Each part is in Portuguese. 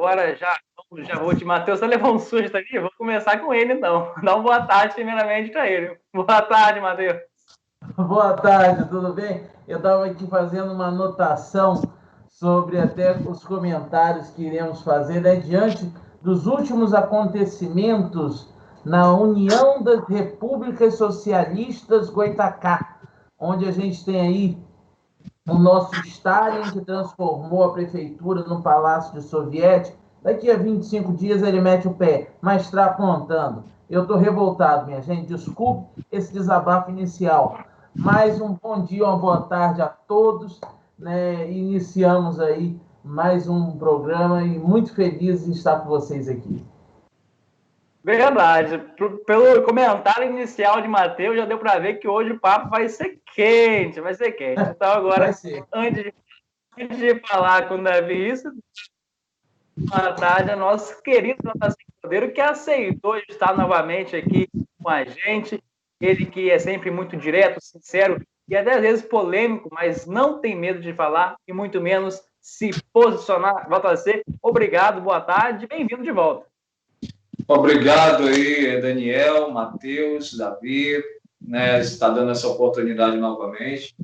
agora já vou te... Matheus, você levou um susto aqui? Vou começar com ele, então. Dá uma boa tarde, primeiramente, para ele. Boa tarde, Matheus. Boa tarde, tudo bem? Eu estava aqui fazendo uma anotação sobre até os comentários que iremos fazer, né, diante dos últimos acontecimentos na União das Repúblicas Socialistas Goitacá, onde a gente tem aí o nosso Stalin, que transformou a prefeitura no Palácio de Soviético. Daqui a 25 dias ele mete o pé, mas está apontando. Eu estou revoltado, minha gente. Desculpe esse desabafo inicial. Mais um bom dia, uma boa tarde a todos. Né? Iniciamos aí mais um programa e muito feliz em estar com vocês aqui. Verdade. Pelo comentário inicial de Matheus, já deu para ver que hoje o papo vai ser quente, vai ser quente. Então, agora, antes de falar com o Davi, isso, boa tarde a nosso querido Cordeiro, que aceitou estar novamente aqui com a gente. Ele que é sempre muito direto, sincero e até às vezes polêmico, mas não tem medo de falar e muito menos se posicionar. Volta a ser. Obrigado, boa tarde, bem-vindo de volta. Obrigado aí, Daniel, Matheus, Davi, né, está dando essa oportunidade novamente.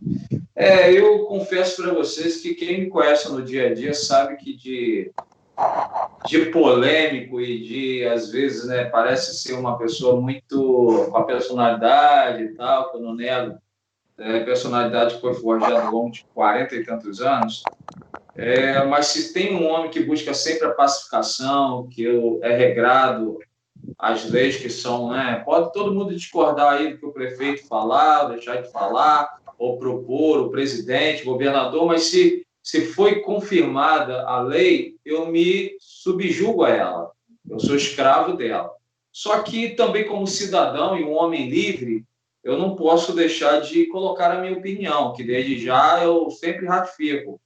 Eu confesso para vocês que quem me conhece no dia a dia sabe que de polêmico e de, às vezes, né, parece ser uma pessoa muito com a personalidade e tal, que eu não nego, personalidade que foi forjada ao longo de 40 e tantos anos. Mas se tem um homem que busca sempre a pacificação, que é regrado às leis que são, né? Pode todo mundo discordar aí do que o prefeito falar, deixar de falar, ou propor, o presidente, o governador, mas se foi confirmada a lei, eu me subjugo a ela. Eu sou escravo dela. Só que também como cidadão e um homem livre, eu não posso deixar de colocar a minha opinião, que desde já eu sempre ratifico.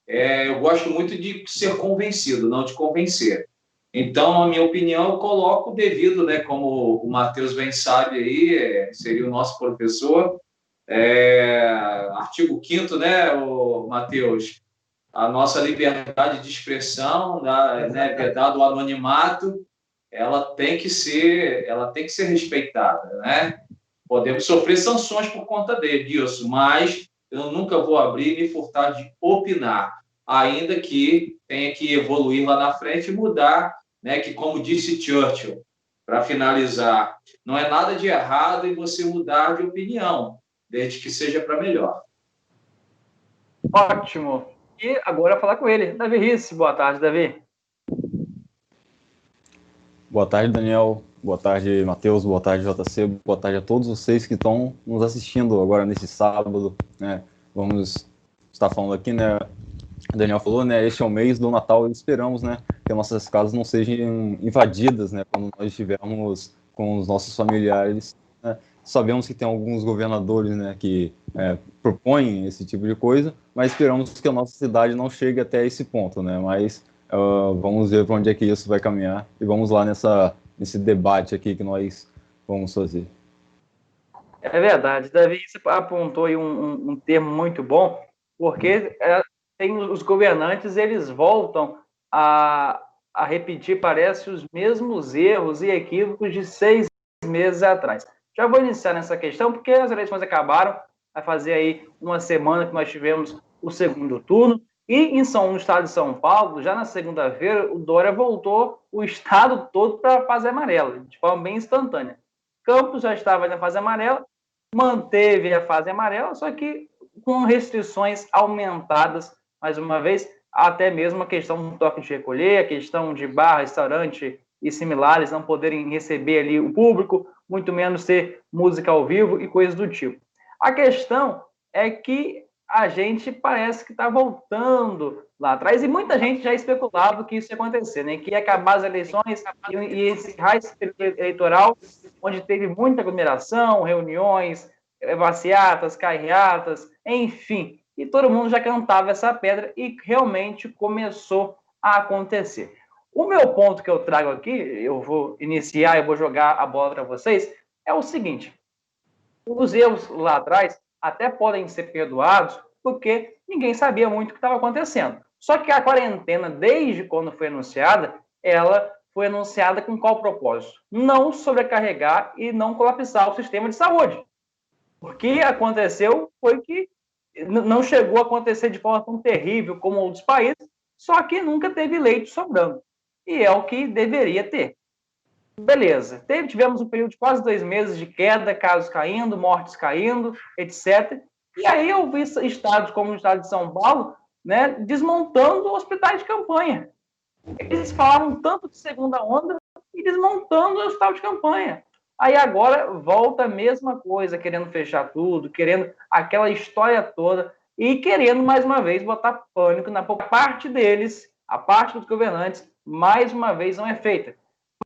Eu gosto muito de ser convencido, não de convencer. Então, a minha opinião eu coloco devido, né, como o Matheus bem sabe aí, seria o nosso professor, artigo 5º, né, o Matheus, a nossa liberdade de expressão, né, vedado o anonimato, ela tem que ser respeitada, né? Podemos sofrer sanções por conta disso, mas eu nunca vou abrir e me furtar de opinar, ainda que tenha que evoluir lá na frente e mudar, né? Que, como disse Churchill, para finalizar, não é nada de errado em você mudar de opinião, desde que seja para melhor. Ótimo. E agora falar com ele. Davi Risse, boa tarde, Davi. Boa tarde, Daniel. Boa tarde, Matheus. Boa tarde, JC. Boa tarde a todos vocês que estão nos assistindo agora nesse sábado, né? Vamos estar falando aqui, né? O Daniel falou, né? Este é o mês do Natal e esperamos, né? Que nossas casas não sejam invadidas, né? Quando nós estivermos com os nossos familiares, né? Sabemos que tem alguns governadores, né? Que propõem esse tipo de coisa, mas esperamos que a nossa cidade não chegue até esse ponto, né? Mas vamos ver para onde é que isso vai caminhar e vamos lá nesse debate aqui que nós vamos fazer. É verdade, Davi, você apontou aí um termo muito bom, porque tem os governantes, eles voltam a repetir, parece, os mesmos erros e equívocos de 6 meses atrás. Já vou iniciar nessa questão, porque as eleições acabaram, vai fazer aí uma semana que nós tivemos o segundo turno, e no estado de São Paulo, já na segunda-feira, o Dória voltou o estado todo para a fase amarela, de forma bem instantânea. Campos já estava na fase amarela, manteve a fase amarela, só que com restrições aumentadas, mais uma vez, até mesmo a questão do toque de recolher, a questão de bar, restaurante e similares não poderem receber ali o público, muito menos ter música ao vivo e coisas do tipo. A questão é que a gente parece que está voltando lá atrás, e muita gente já especulava que isso ia acontecer, né? Que ia acabar as eleições e encerrar esse período eleitoral, onde teve muita aglomeração, reuniões, passeatas, carreatas, enfim, e todo mundo já cantava essa pedra e realmente começou a acontecer. O meu ponto que eu trago aqui, eu vou iniciar, eu vou jogar a bola para vocês, é o seguinte: os erros lá atrás até podem ser perdoados, porque ninguém sabia muito o que estava acontecendo. Só que a quarentena, desde quando foi anunciada, ela foi anunciada com qual propósito? Não sobrecarregar e não colapsar o sistema de saúde. O que aconteceu foi que não chegou a acontecer de forma tão terrível como outros países, só que nunca teve leite sobrando. E é o que deveria ter. Beleza. Tivemos um período de quase 2 meses de queda, casos caindo, mortes caindo, etc. E aí eu vi estados como o estado de São Paulo, né, desmontando hospitais de campanha. Eles falavam tanto de segunda onda e desmontando o hospital de campanha. Aí agora volta a mesma coisa, querendo fechar tudo, querendo aquela história toda e querendo, mais uma vez, botar pânico na parte deles, a parte dos governantes, mais uma vez não é feita.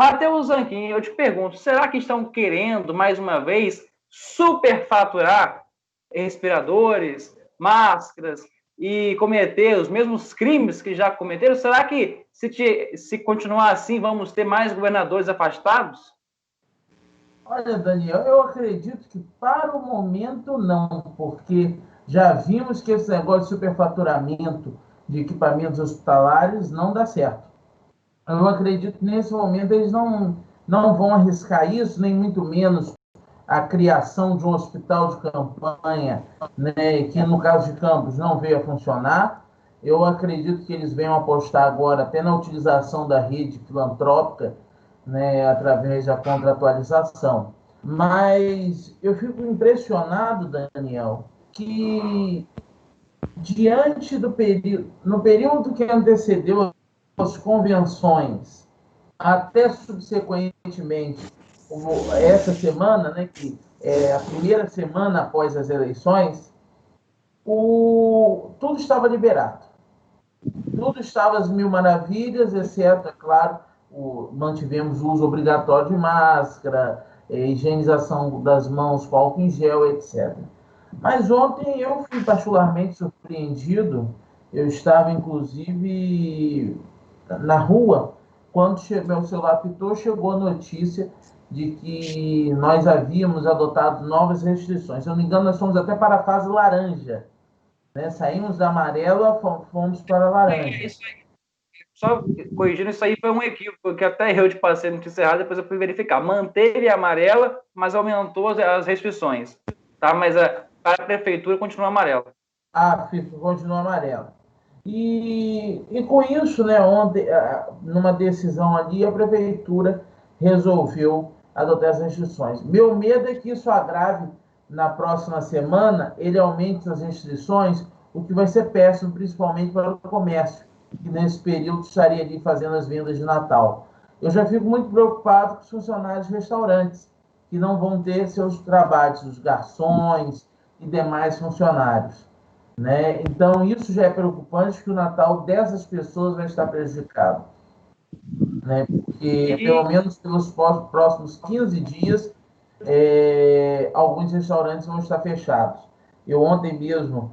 Matheus Zanquim, eu te pergunto, será que estão querendo, mais uma vez, superfaturar respiradores, máscaras e cometer os mesmos crimes que já cometeram? Será que, se continuar assim, vamos ter mais governadores afastados? Olha, Daniel, eu acredito que para o momento não, porque já vimos que esse negócio de superfaturamento de equipamentos hospitalares não dá certo. Eu acredito que nesse momento eles não vão arriscar isso, nem muito menos a criação de um hospital de campanha, né, que no caso de Campos não veio a funcionar. Eu acredito que eles venham apostar agora até na utilização da rede filantrópica, né, através da contratualização. Mas eu fico impressionado, Daniel, que diante do período, no período que antecedeu as convenções, até subsequentemente, essa semana, né, que é a primeira semana após as eleições, tudo estava liberado. Tudo estava às mil maravilhas, exceto, é claro, mantivemos o uso obrigatório de máscara, higienização das mãos com álcool em gel, etc. Mas ontem eu fui particularmente surpreendido. Eu estava, inclusive, na rua, quando meu celular pitou, chegou a notícia de que nós havíamos adotado novas restrições. Se eu não me engano, nós fomos até para a fase laranja. Né? Saímos da amarela, fomos para a laranja. Isso aí. Só corrigindo, isso aí foi um equívoco, que até eu te passei a notícia errada, depois eu fui verificar. Manteve a amarela, mas aumentou as restrições. Tá? Mas para a prefeitura continua amarela. Continua amarela. E com isso, né, ontem, numa decisão ali, a prefeitura resolveu adotar as restrições. Meu medo é que isso agrave na próxima semana, ele aumente as restrições, o que vai ser péssimo, principalmente para o comércio, que nesse período estaria ali fazendo as vendas de Natal. Eu já fico muito preocupado com os funcionários de restaurantes, que não vão ter seus trabalhos, os garçons e demais funcionários. Né? Então, isso já é preocupante, que o Natal dessas pessoas vai estar prejudicado. Né? Porque, pelo menos pelos próximos 15 dias, alguns restaurantes vão estar fechados. Eu ontem mesmo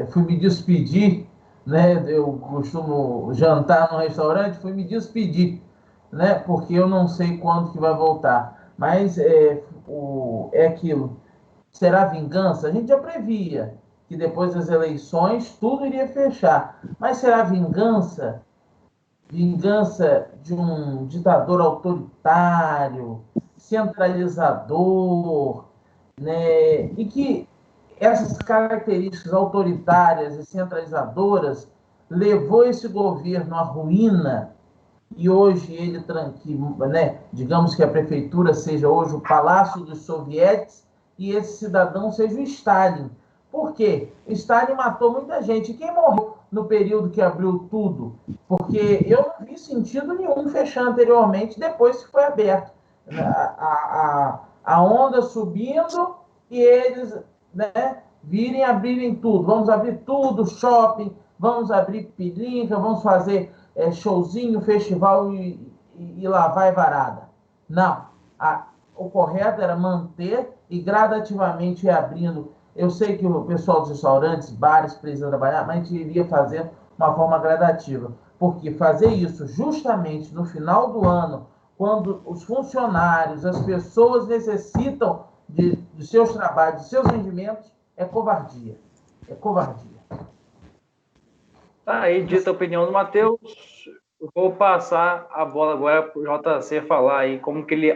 fui me despedir, né? Eu costumo jantar no restaurante, fui me despedir, né? Porque eu não sei quando que vai voltar. Mas é aquilo. Será vingança? A gente já previa que depois das eleições tudo iria fechar. Mas será vingança? Vingança de um ditador autoritário, centralizador, né? E que essas características autoritárias e centralizadoras levou esse governo à ruína, e hoje ele, né, digamos que a prefeitura seja hoje o Palácio dos Sovietes e esse cidadão seja o Stalin. Por quê? Stalin matou muita gente. E quem morreu no período que abriu tudo? Porque eu não vi sentido nenhum fechar anteriormente, depois que foi aberto. A onda subindo e eles, né, virem abrirem tudo. Vamos abrir tudo, shopping, vamos abrir pilinca, vamos fazer showzinho, festival e lá vai varada. Não. O correto era manter e gradativamente ir abrindo. Eu sei que o pessoal dos restaurantes, bares precisam trabalhar, mas a gente iria fazer de uma forma gradativa. Porque fazer isso justamente no final do ano, quando os funcionários, as pessoas necessitam de seus trabalhos, de seus rendimentos, é covardia. É covardia. Tá aí, dita a opinião do Matheus. Eu vou passar a bola agora para o JC falar aí como que ele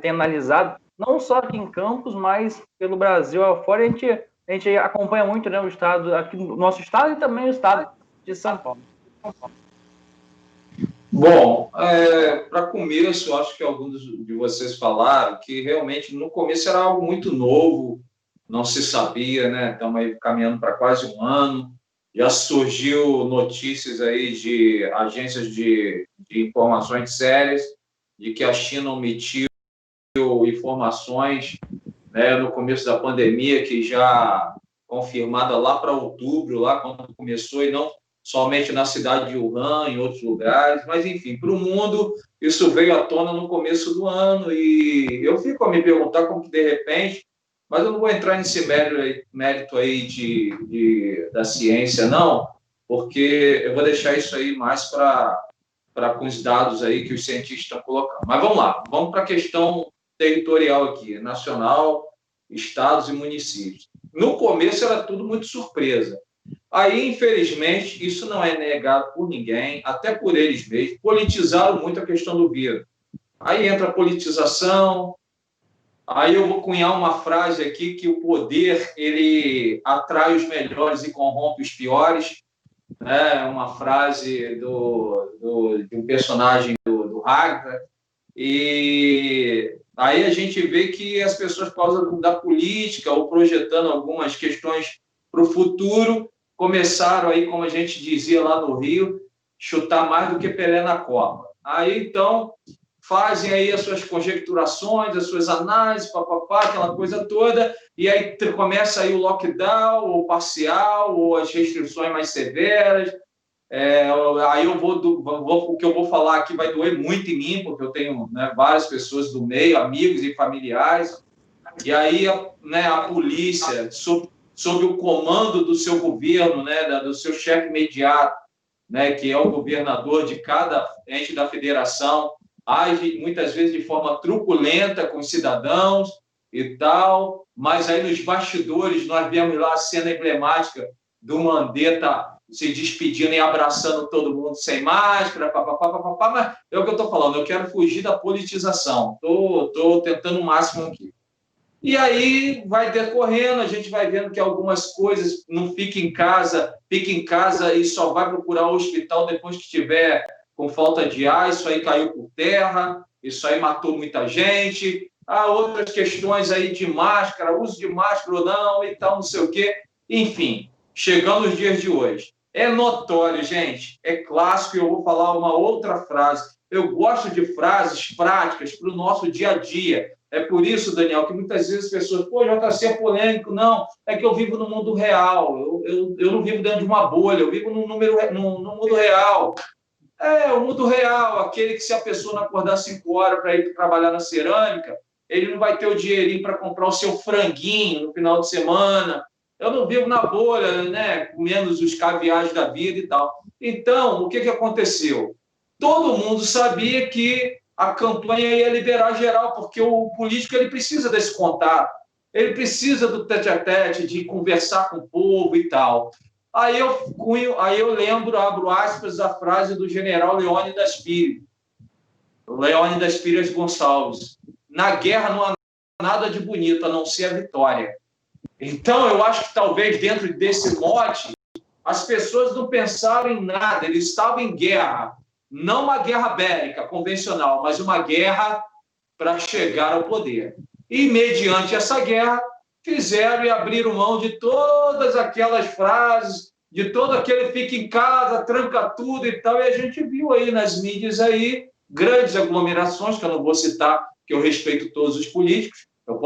tem analisado, não só aqui em Campos, mas pelo Brasil afora. A gente acompanha muito, né, o estado, aqui no nosso estado e também o estado de São Paulo. Bom, para começo, acho que alguns de vocês falaram que realmente no começo era algo muito novo, não se sabia, né? Estamos aí caminhando para quase um ano. Já surgiu notícias aí de agências de informações sérias de que a China omitiu informações, né, no começo da pandemia, que já confirmada lá para outubro, lá quando começou, e não somente na cidade de Wuhan, em outros lugares, mas enfim, para o mundo, isso veio à tona no começo do ano, e eu fico a me perguntar como que de repente, mas eu não vou entrar nesse mérito aí da ciência, não, porque eu vou deixar isso aí mais para com os dados aí que os cientistas estão colocando. Mas vamos lá, vamos para a questão territorial aqui, nacional, estados e municípios. No começo era tudo muito surpresa. Aí, infelizmente, isso não é negado por ninguém, até por eles mesmos, politizaram muito a questão do vírus. Aí entra a politização, aí eu vou cunhar uma frase aqui que o poder, ele atrai os melhores e corrompe os piores, né? Uma frase de um personagem do Hagrid, e aí a gente vê que as pessoas, por causa da política ou projetando algumas questões para o futuro, começaram aí, como a gente dizia lá no Rio, chutar mais do que Pelé na Copa. Aí, então, fazem aí as suas conjecturações, as suas análises, papapá, aquela coisa toda, e aí começa aí o lockdown, ou parcial, ou as restrições mais severas. Aí o que eu vou falar aqui vai doer muito em mim, porque eu tenho, né, várias pessoas do meio, amigos e familiares, e aí a polícia, sob o comando do seu governo, né, do seu chefe imediato, né, que é o governador de cada ente da federação, age muitas vezes de forma truculenta com os cidadãos e tal, mas aí nos bastidores nós vemos lá a cena emblemática do Mandetta se despedindo e abraçando todo mundo sem máscara, papapá, mas é o que eu estou falando, eu quero fugir da politização, estou tentando o máximo aqui. E aí vai decorrendo, a gente vai vendo que algumas coisas não fica em casa e só vai procurar o hospital depois que tiver com falta de ar, isso aí caiu por terra, isso aí matou muita gente. Há outras questões aí de máscara, uso de máscara ou não e tal, não sei o quê. Enfim, chegando os dias de hoje. É notório, gente, é clássico, e eu vou falar uma outra frase. Eu gosto de frases práticas para o nosso dia a dia. É por isso, Daniel, que muitas vezes as pessoas, JC é polêmico. Não, é que eu vivo no mundo real. Eu não vivo dentro de uma bolha, eu vivo no mundo real. O mundo real, aquele que se a pessoa não acordar 5 horas para ir trabalhar na cerâmica, ele não vai ter o dinheirinho para comprar o seu franguinho no final de semana. Eu não vivo na bolha, né, comendo os caviares da vida e tal. Então, o que aconteceu? Todo mundo sabia que a campanha ia liberar geral, porque o político ele precisa desse contato, ele precisa do tete-a-tete, de conversar com o povo e tal. Aí eu lembro, abro aspas, a frase do general Leônidas Pires Gonçalves: na guerra não há nada de bonito, a não ser a vitória. Então, eu acho que talvez dentro desse mote, as pessoas não pensaram em nada, eles estavam em guerra. Não uma guerra bélica convencional, mas uma guerra para chegar ao poder. E, mediante essa guerra, fizeram e abriram mão de todas aquelas frases, de todo aquele fica em casa, tranca tudo e tal. E a gente viu aí nas mídias aí grandes aglomerações, que eu não vou citar, que eu respeito todos os políticos, eu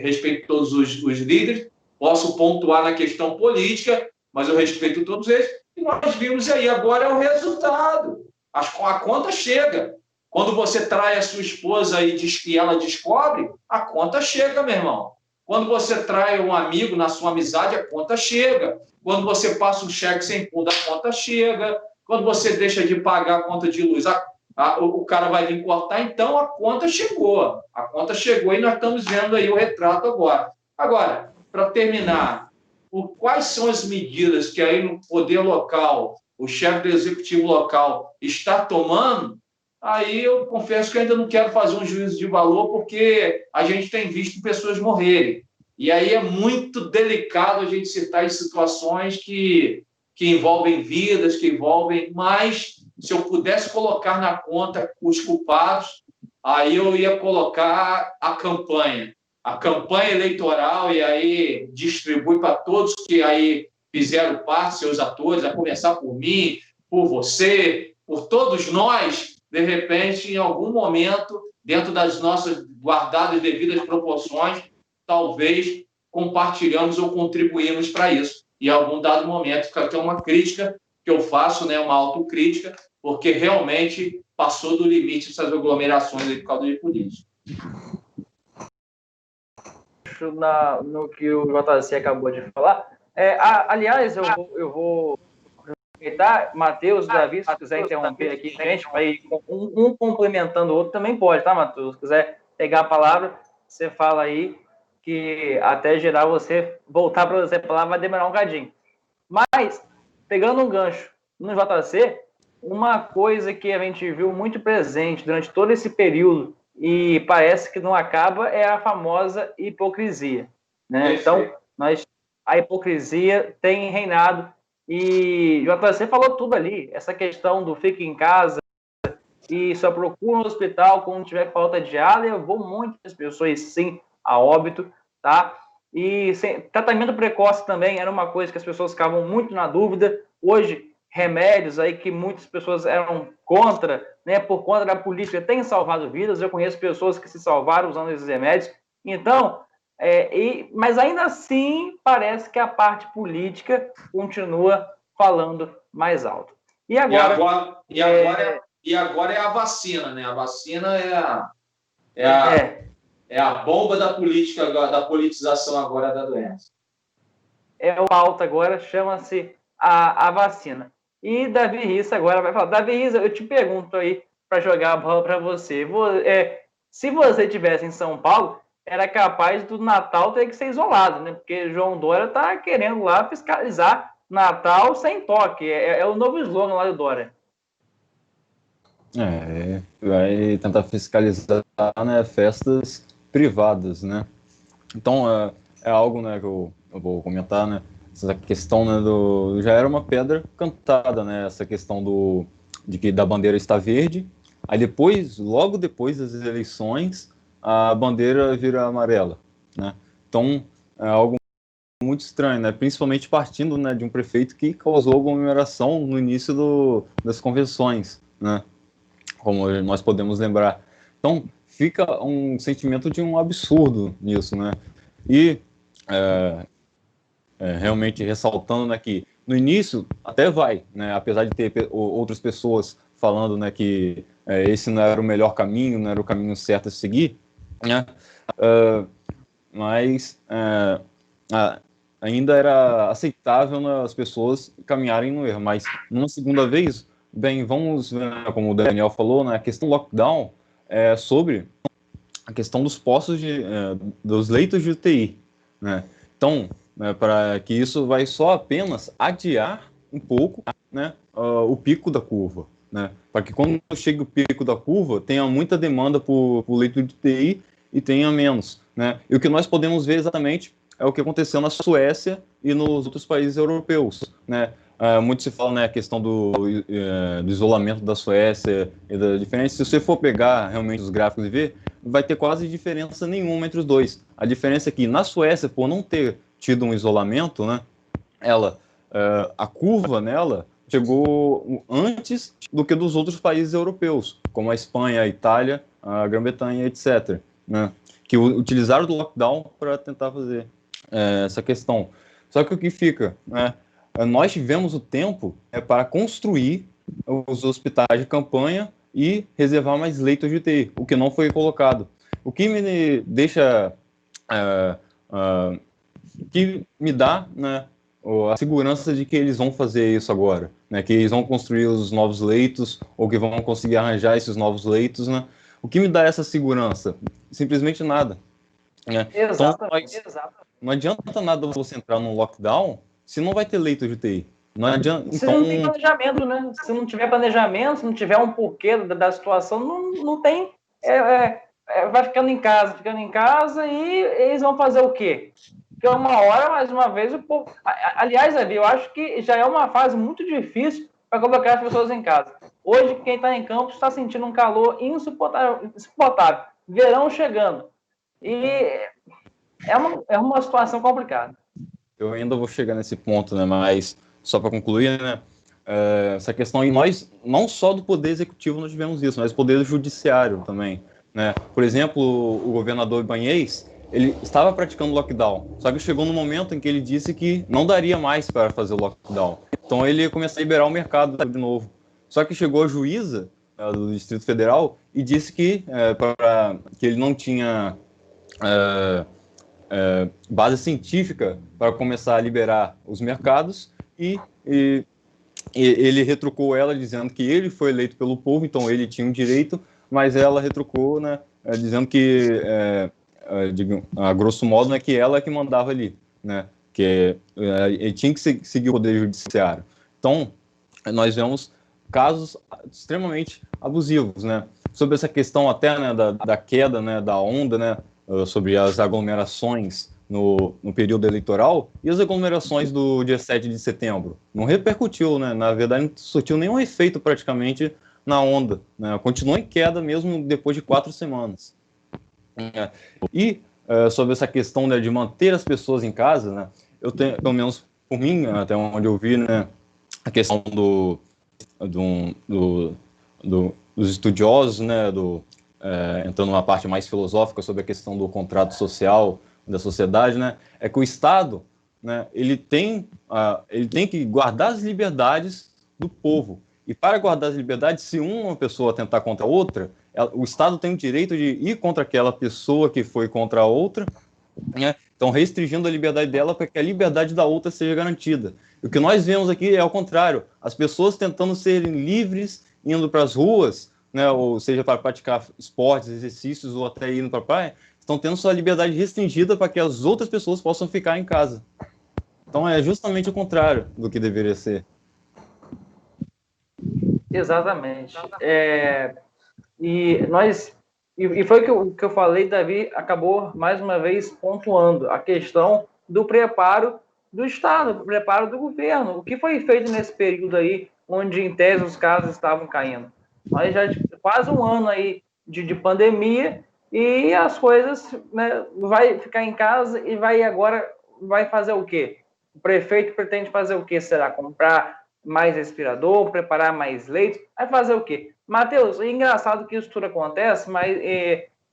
respeito todos os líderes, posso pontuar na questão política, mas eu respeito todos eles. E nós vimos aí, agora é o resultado. A conta chega. Quando você trai a sua esposa e ela descobre, a conta chega, meu irmão. Quando você trai um amigo na sua amizade, a conta chega. Quando você passa um cheque sem fundo, a conta chega. Quando você deixa de pagar a conta de luz, o cara vai vir cortar. Então, a conta chegou. A conta chegou e nós estamos vendo aí o retrato agora. Agora, para terminar, quais são as medidas que aí no poder local o chefe do executivo local está tomando, aí eu confesso que ainda não quero fazer um juízo de valor, porque a gente tem visto pessoas morrerem. E aí é muito delicado a gente citar em situações que envolvem vidas, que envolvem... Mas, se eu pudesse colocar na conta os culpados, aí eu ia colocar a campanha eleitoral, e aí distribui para todos que aí fizeram parte, seus atores, a começar por mim, por você, por todos nós. De repente, em algum momento, dentro das nossas guardadas devidas proporções, talvez compartilhamos ou contribuímos para isso. E em algum dado momento, fica aqui uma crítica que eu faço, né, uma autocrítica, porque realmente passou do limite essas aglomerações aí por causa de política. No que o JC acabou de falar. Aliás, eu vou aproveitar, Matheus, Davi, se quiser interromper aqui, gente, para ir um complementando o outro, também pode, tá, Matheus? Se quiser pegar a palavra, você fala aí, que até gerar você voltar para você falar vai demorar um cadinho. Mas, pegando um gancho no JC, uma coisa que a gente viu muito presente durante todo esse período e parece que não acaba é a famosa hipocrisia, né? Então, a hipocrisia tem reinado e o JC falou tudo ali, essa questão do fique em casa e só procura no hospital quando tiver falta de ar, levou muitas pessoas, sim, a óbito, tá? E tratamento precoce também era uma coisa que as pessoas ficavam muito na dúvida. Hoje, remédios aí que muitas pessoas eram contra, né, por conta da política, têm salvado vidas. Eu conheço pessoas que se salvaram usando esses remédios. Então, mas ainda assim, parece que a parte política continua falando mais alto. E agora é a vacina, né? A vacina é a bomba da política, da politização agora da doença. É o alto agora, chama-se a vacina. E Davi Rissa agora vai falar. Davi Rissa, eu te pergunto aí, para jogar a bola para você. Se você estivesse em São Paulo, era capaz do Natal ter que ser isolado, né? Porque João Dória está querendo lá fiscalizar Natal sem toque. É o novo slogan lá do Dória. Vai tentar fiscalizar, né, festas privadas, né? Então, é algo, né, que eu vou comentar, né? Essa questão, né, já era uma pedra cantada, né? Essa questão de que da bandeira está verde, aí depois, logo depois das eleições, a bandeira vira amarela, né? Então, é algo muito estranho, né? Principalmente partindo, né, de um prefeito que causou aglomeração no início das convenções, né? Como nós podemos lembrar. Então, fica um sentimento de um absurdo nisso, né? E realmente ressaltando, né, que no início até vai, né? Apesar de ter outras pessoas falando, né, que esse não era o melhor caminho, não era o caminho certo a seguir, né? Mas ainda era aceitável, né, as pessoas caminharem no erro. Mas numa segunda vez, bem, vamos, né, como o Daniel falou, né, a questão do lockdown é sobre a questão dos postos dos leitos de UTI, né? Então, para que isso vai só apenas adiar um pouco, né, o pico da curva, né? Para que quando chegue o pico da curva, tenha muita demanda por leito de UTI e tenha menos, né? E o que nós podemos ver exatamente é o que aconteceu na Suécia e nos outros países europeus, né? Muito se fala, né, a questão do isolamento da Suécia e da diferença. Se você for pegar realmente os gráficos e ver, vai ter quase diferença nenhuma entre os dois. A diferença é que na Suécia, por não ter tido um isolamento, né, a curva nela chegou antes do que dos outros países europeus, como a Espanha, a Itália, a Grã-Bretanha, etc., né, que utilizaram o lockdown para tentar fazer essa questão. Só que o que fica, né, nós tivemos o tempo para construir os hospitais de campanha e reservar mais leitos de UTI, o que não foi colocado. O que me deixa, que me dá, né, a segurança de que eles vão fazer isso agora, né, que eles vão construir os novos leitos ou que vão conseguir arranjar esses novos leitos, né? O que me dá essa segurança? Simplesmente nada. Né? Exatamente. Então, não adianta nada você entrar num lockdown se não vai ter leito de UTI. Não adianta. Se Então, não tem planejamento, né? Se não tiver planejamento, se não tiver um porquê da situação, não tem. Vai ficando em casa, e eles vão fazer o quê? Porque uma hora, mais uma vez, o povo. Aliás, Davi, eu acho que já é uma fase muito difícil para colocar as pessoas em casa. Hoje, quem está em campo está sentindo um calor insuportável. Verão chegando. E é uma situação complicada. eu ainda vou chegar nesse ponto, né? Mas só para concluir, né? Essa questão, e nós, não só do Poder Executivo nós tivemos isso, mas do Poder Judiciário também, né? Por exemplo, o governador Ibanez, ele estava praticando lockdown, só que chegou no momento em que ele disse que não daria mais para fazer o lockdown. Então ele ia começar a liberar o mercado de novo. Só que chegou a juíza do Distrito Federal e disse que ele não tinha base científica para começar a liberar os mercados e ele retrucou ela dizendo que ele foi eleito pelo povo, então ele tinha um direito, mas ela retrucou, né, dizendo que, a grosso modo, né, que ela é que mandava ali, né, que ele tinha que seguir o Poder Judiciário. Então, nós vemos casos extremamente abusivos, né, sobre essa questão até, né, da queda, né, da onda, né, sobre as aglomerações no período eleitoral, e as aglomerações do dia 7 de setembro. Não repercutiu, né? Na verdade, não surtiu nenhum efeito praticamente na onda, né? Continuou em queda mesmo depois de 4 semanas. E sobre essa questão, né, de manter as pessoas em casa, né, eu tenho, pelo menos por mim, até onde eu vi, né, a questão dos estudiosos, né, entrando numa parte mais filosófica sobre a questão do contrato social da sociedade, né, é que o Estado, né, ele tem que guardar as liberdades do povo. E para guardar as liberdades, se uma pessoa tentar contra outra, o Estado tem o direito de ir contra aquela pessoa que foi contra a outra, né? Então restringindo a liberdade dela para que a liberdade da outra seja garantida. E o que nós vemos aqui é ao contrário, as pessoas tentando serem livres, indo para as ruas, né, ou seja, para praticar esportes, exercícios ou até indo para a praia, estão tendo sua liberdade restringida para que as outras pessoas possam ficar em casa. Então é justamente o contrário do que deveria ser. Exatamente. E foi o que eu falei, Davi acabou mais uma vez pontuando a questão do preparo do Estado, do preparo do governo. O que foi feito nesse período aí, onde em tese os casos estavam caindo? Nós já quase um ano aí de pandemia, e as coisas, né, vai ficar em casa e vai fazer o quê? O prefeito pretende fazer o quê? Será comprar mais respirador, preparar mais leitos? Vai fazer o quê? Matheus, é engraçado que isso tudo acontece, mas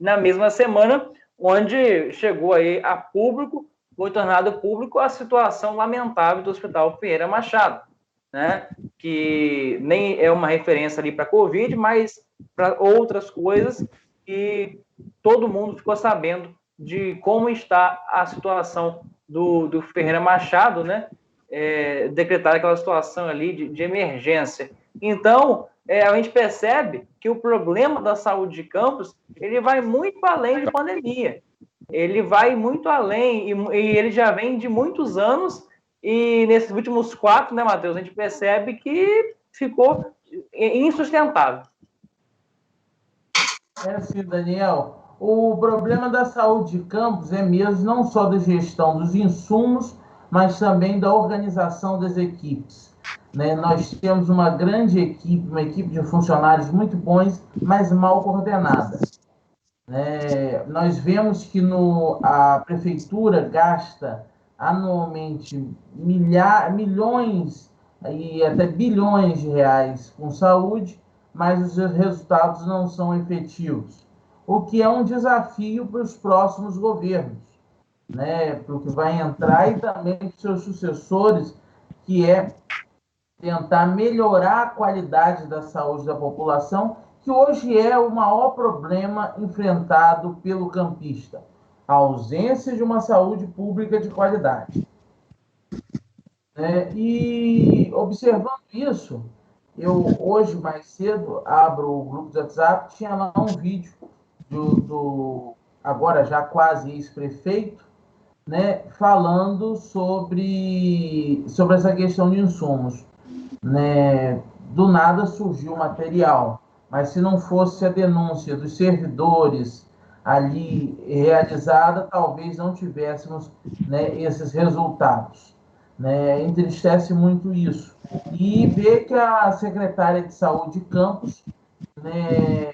na mesma semana, onde chegou aí a público, foi tornado público a situação lamentável do Hospital Ferreira Machado, né? Que nem é uma referência ali para a Covid, mas para outras coisas, e todo mundo ficou sabendo de como está a situação do Ferreira Machado, né? Decretar aquela situação ali de emergência. Então, a gente percebe que o problema da saúde de Campos, ele vai muito além de pandemia. Ele vai muito além, e ele já vem de muitos anos, e nesses últimos 4, né, Matheus, a gente percebe que ficou insustentável. Sim, Daniel. O problema da saúde de Campos é mesmo não só da gestão dos insumos, mas também da organização das equipes. Né? Nós temos uma grande equipe, uma equipe de funcionários muito bons, mas mal coordenada. Nós vemos que a prefeitura gasta anualmente milhões e até bilhões de reais com saúde, mas os resultados não são efetivos, o que é um desafio para os próximos governos, né? Para o que vai entrar e também para os seus sucessores, que é tentar melhorar a qualidade da saúde da população, que hoje é o maior problema enfrentado pelo campista, a ausência de uma saúde pública de qualidade. E observando isso, eu hoje mais cedo abro o grupo do WhatsApp, tinha lá um vídeo do agora já quase ex-prefeito, né, falando sobre essa questão de insumos, né? Do nada surgiu o material, mas se não fosse a denúncia dos servidores ali realizada, talvez não tivéssemos, né, esses resultados, né? Entristece muito isso. E ver que a secretária de Saúde de Campos, né,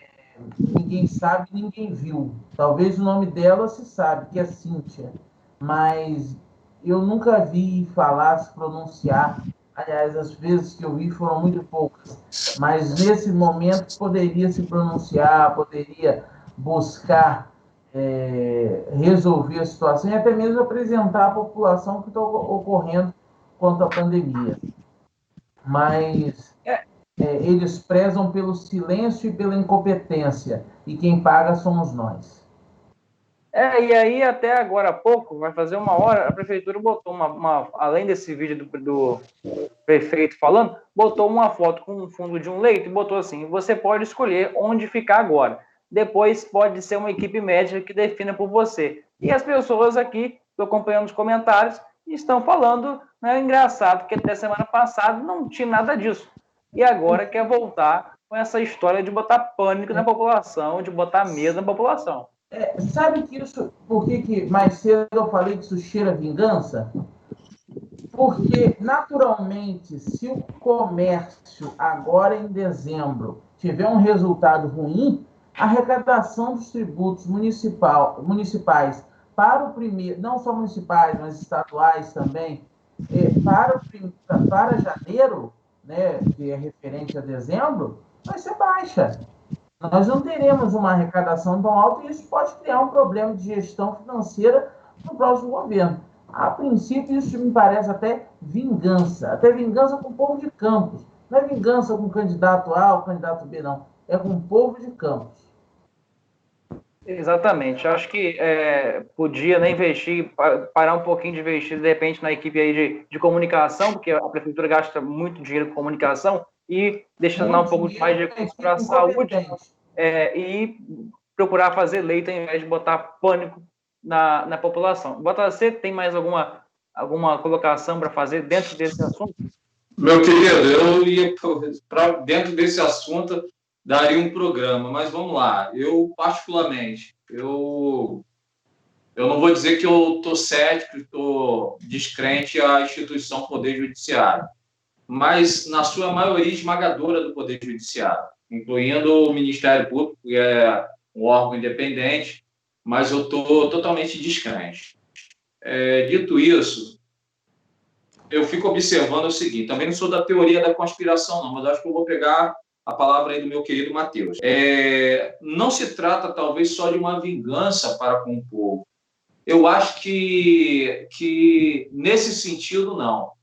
ninguém sabe, ninguém viu. Talvez o nome dela se sabe, que é Cíntia, mas eu nunca vi falar, se pronunciar. Aliás, as vezes que eu vi foram muito poucas. Mas nesse momento poderia se pronunciar, poderia buscar resolver a situação e até mesmo apresentar à população o que está ocorrendo quanto à pandemia. Mas eles prezam pelo silêncio e pela incompetência, e quem paga somos nós. E aí, até agora há pouco, vai fazer uma hora, a prefeitura botou além desse vídeo do prefeito falando, botou uma foto com o fundo de um leito e botou assim: você pode escolher onde ficar agora. Depois pode ser uma equipe médica que defina por você. E as pessoas aqui, estou acompanhando os comentários, estão falando, né, engraçado, que até semana passada não tinha nada disso. E agora quer voltar com essa história de botar pânico na população, de botar medo na população. Sabe que isso, por que mais cedo eu falei que isso cheira vingança? Porque, naturalmente, se o comércio agora em dezembro tiver um resultado ruim, a arrecadação dos tributos municipais para o primeiro, não só municipais, mas estaduais também, para janeiro, né, que é referente a dezembro, vai ser baixa. Nós não teremos uma arrecadação tão alta e isso pode criar um problema de gestão financeira no próximo governo. A princípio, isso me parece até vingança com o povo de Campos. Não é vingança com o candidato A ou o candidato B, não. É com o povo de Campos. Exatamente. Eu acho que podia, né, investir, parar um pouquinho de investir, de repente, na equipe aí de comunicação, porque a prefeitura gasta muito dinheiro com comunicação, e destinar um pouco mais de recursos para a saúde, e procurar fazer leito ao invés de botar pânico na população. Você tem mais alguma colocação para fazer dentro desse assunto? Meu querido, eu ia para dentro desse assunto, daria um programa, mas vamos lá. Eu, particularmente, eu não vou dizer que eu estou cético, estou descrente à instituição Poder Judiciário, mas na sua maioria esmagadora do Poder Judiciário, incluindo o Ministério Público, que é um órgão independente, mas eu estou totalmente descrente. Dito isso, eu fico observando o seguinte: também não sou da teoria da conspiração, não, mas acho que eu vou pegar a palavra aí do meu querido Matheus. Não se trata, talvez, só de uma vingança para com o povo. Eu acho que nesse sentido, não.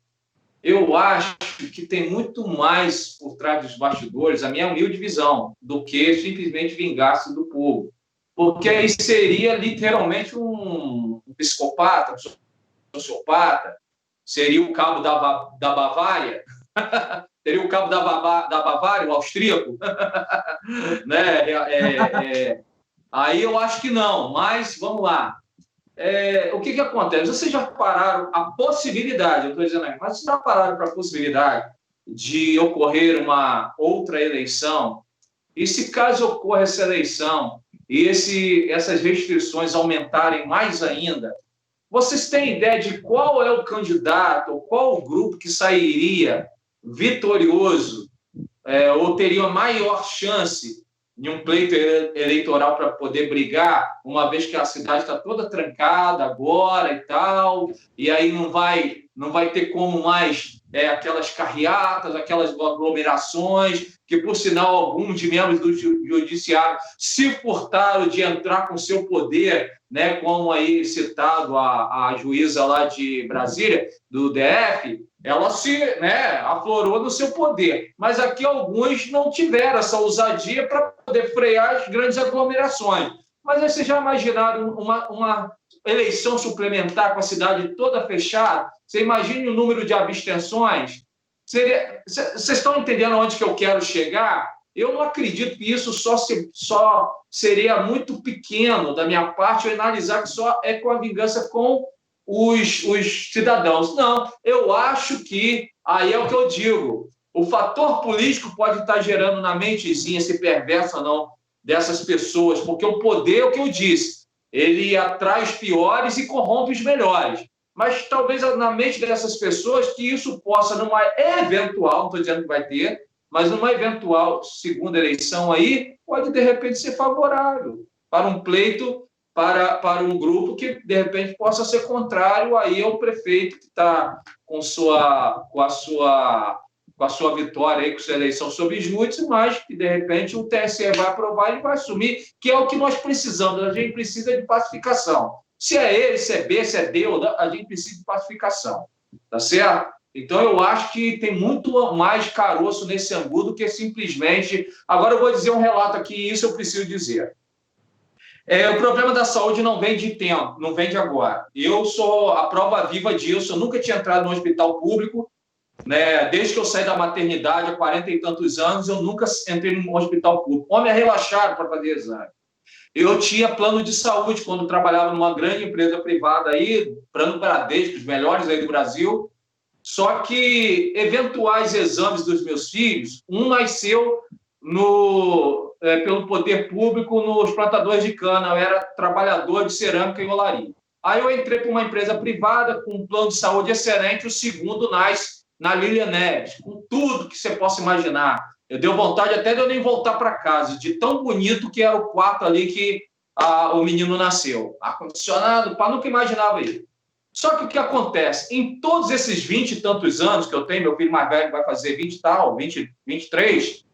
Eu acho que tem muito mais por trás dos bastidores, a minha humilde visão, do que simplesmente vingar-se do povo. Porque aí seria literalmente um psicopata, um sociopata, seria o cabo da Bavária, seria o cabo da Bavária, o austríaco. Né? Aí eu acho que não, mas vamos lá. O que acontece? Vocês já pararam a possibilidade, eu estou dizendo aí, mas vocês já pararam para a possibilidade de ocorrer uma outra eleição? E se caso ocorra essa eleição e essas restrições aumentarem mais ainda, vocês têm ideia de qual é o candidato ou qual o grupo que sairia vitorioso ou teria maior chance de um pleito eleitoral para poder brigar, uma vez que a cidade está toda trancada agora e tal, e aí não vai ter como mais aquelas carreatas, aquelas aglomerações, que, por sinal, alguns de membros do judiciário se furtaram de entrar com seu poder, né, como aí citado a juíza lá de Brasília, do DF, ela se aflorou no seu poder. Mas aqui alguns não tiveram essa ousadia para poder frear as grandes aglomerações. Mas aí vocês já imaginaram uma eleição suplementar com a cidade toda fechada? Você imagine o número de abstenções? Vocês estão entendendo onde que eu quero chegar? Eu não acredito que isso só seria muito pequeno da minha parte eu analisar que só é com a vingança com os cidadãos. Não, eu acho que, aí é o que eu digo, o fator político pode estar gerando na mentezinha, se perverso ou não, dessas pessoas, porque o poder, é o que eu disse, ele atrai os piores e corrompe os melhores. Mas talvez na mente dessas pessoas que isso possa, numa eventual, não estou dizendo que vai ter, mas numa eventual segunda eleição aí, pode de repente ser favorável para um pleito, para um grupo que de repente possa ser contrário aí ao prefeito que está com a sua vitória aí, com sua eleição sob júdice, mas que de repente o TSE vai aprovar e vai assumir, que é o que nós precisamos. A gente precisa de pacificação. Se é ele, se é B, se é D, a gente precisa de pacificação. Tá certo? Então, eu acho que tem muito mais caroço nesse angu do que simplesmente... Agora, eu vou dizer um relato aqui, e isso eu preciso dizer. O problema da saúde não vem de tempo, não vem de agora. Eu sou a prova viva disso, eu nunca tinha entrado no hospital público, né? Desde que eu saí da maternidade, há 40 e tantos anos, eu nunca entrei num hospital público. Homem é relaxado para fazer exame. Eu tinha plano de saúde quando trabalhava numa grande empresa privada aí, plano Bradesco, os melhores aí do Brasil. Só que eventuais exames dos meus filhos, um nasceu pelo poder público nos plantadores de cana, eu era trabalhador de cerâmica e olaria. Aí eu entrei para uma empresa privada com um plano de saúde excelente, o segundo nasce na Lília Neves, com tudo que você possa imaginar. Eu dei vontade até de eu nem voltar para casa, de tão bonito que era o quarto ali que o menino nasceu. Ar-condicionado, para nunca imaginava isso. Só que o que acontece? Em todos esses 20 e tantos anos que eu tenho, meu filho mais velho vai fazer 20 e tal, 23,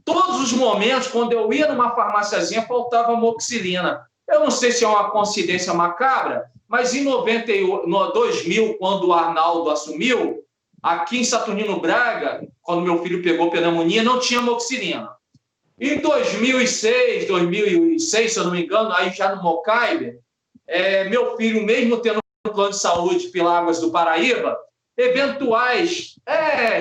todos os momentos, quando eu ia numa farmáciazinha, faltava amoxicilina. Eu não sei se é uma coincidência macabra, mas em 2000, quando o Arnaldo assumiu, aqui em Saturnino Braga, quando meu filho pegou pneumonia, não tinha amoxicilina. Em 2006, se eu não me engano, aí já no Mocaibe, meu filho, mesmo tendo um plano de saúde pela Águas do Paraíba, eventuais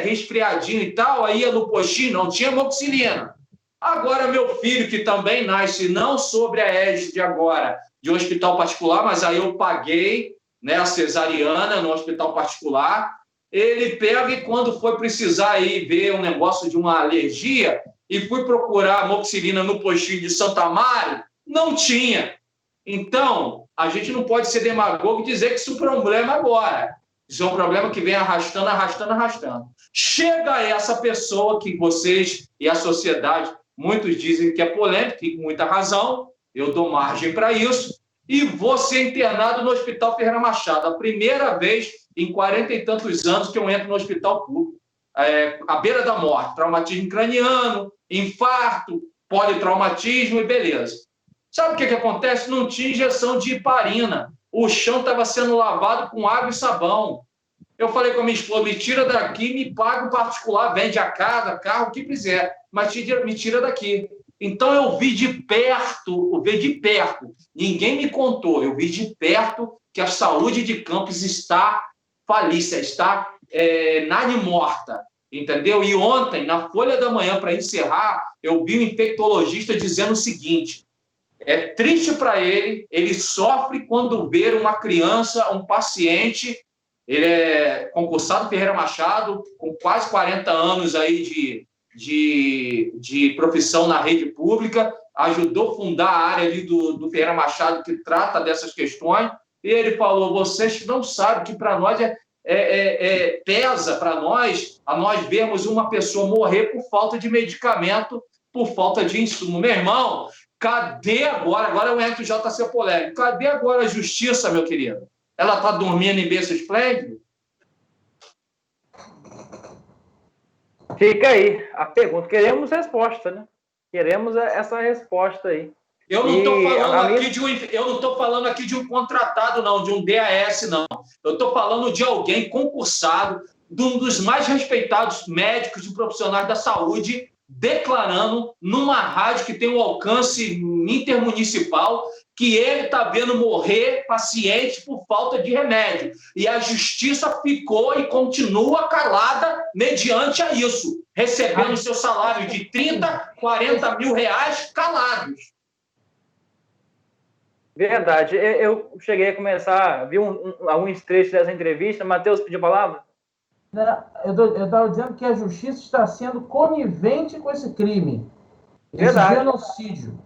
resfriadinho e tal, aí ia no postinho, não tinha amoxicilina. Agora, meu filho, que também nasce não sobre a égide agora de um hospital particular, mas aí eu paguei, né, a cesariana no hospital particular, ele pega e quando foi precisar aí ver um negócio de uma alergia e fui procurar amoxicilina no postinho de Santa Amaro, não tinha. Então, a gente não pode ser demagogo e dizer que isso é um problema agora. Isso é um problema que vem arrastando. Chega essa pessoa que vocês e a sociedade, muitos dizem que é polêmica, e com muita razão, eu dou margem para isso, e vou ser internado no Hospital Ferreira Machado. A primeira vez em 40 e tantos anos que eu entro no hospital público. À beira da morte, traumatismo craniano, infarto, politraumatismo e beleza. Sabe o que acontece? Não tinha injeção de heparina. O chão estava sendo lavado com água e sabão. Eu falei com a minha esposa, me tira daqui, me paga um particular, vende a casa, carro, o que quiser, mas me tira daqui. Então, eu vi de perto, ninguém me contou, eu vi de perto que a saúde de Campos está falícia, está morta, entendeu? E ontem, na Folha da Manhã, para encerrar, eu vi um infectologista dizendo o seguinte: é triste para ele sofre quando vê uma criança, um paciente, ele é concursado Ferreira Machado, com quase 40 anos aí de profissão na rede pública, ajudou a fundar a área ali do Ferreira Machado que trata dessas questões, e ele falou, vocês não sabem que para nós pesa para nós, a nós vermos uma pessoa morrer por falta de medicamento, por falta de insumo. Meu irmão, cadê agora eu entro em JC polêmico, cadê agora a justiça, meu querido? Ela está dormindo em berço esplêndido? Fica aí a pergunta. Queremos resposta, né? Queremos essa resposta aí. Eu não estou falando aqui de um contratado, não, de um DAS, não. Eu estou falando de alguém concursado, de um dos mais respeitados médicos e profissionais da saúde, declarando numa rádio que tem um alcance intermunicipal que ele está vendo morrer paciente por falta de remédio. E a justiça ficou e continua calada mediante a isso, recebendo seu salário de 30, 40 mil reais calados. Verdade. Eu cheguei a começar, vi alguns trechos dessa entrevista. Matheus pediu a palavra? Eu estava dizendo que a justiça está sendo conivente com esse crime, esse Verdade. genocídio.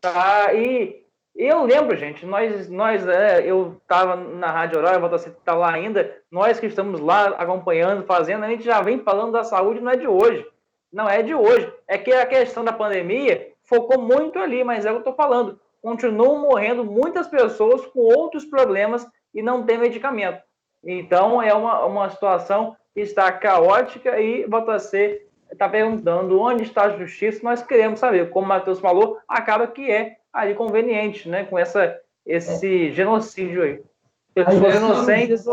Tá, e eu lembro, gente, eu estava na Rádio Aurora, você está lá ainda, nós que estamos lá acompanhando, fazendo, a gente já vem falando da saúde, não é de hoje. Não é de hoje. É que a questão da pandemia focou muito ali, mas é o que eu estou falando. Continuam morrendo muitas pessoas com outros problemas e não tem medicamento. Então, é uma situação que está caótica e você está perguntando onde está a justiça, nós queremos saber. Como o Matheus falou, acaba que é ali conveniente, né? Com esse genocídio aí. Pessoas inocentes.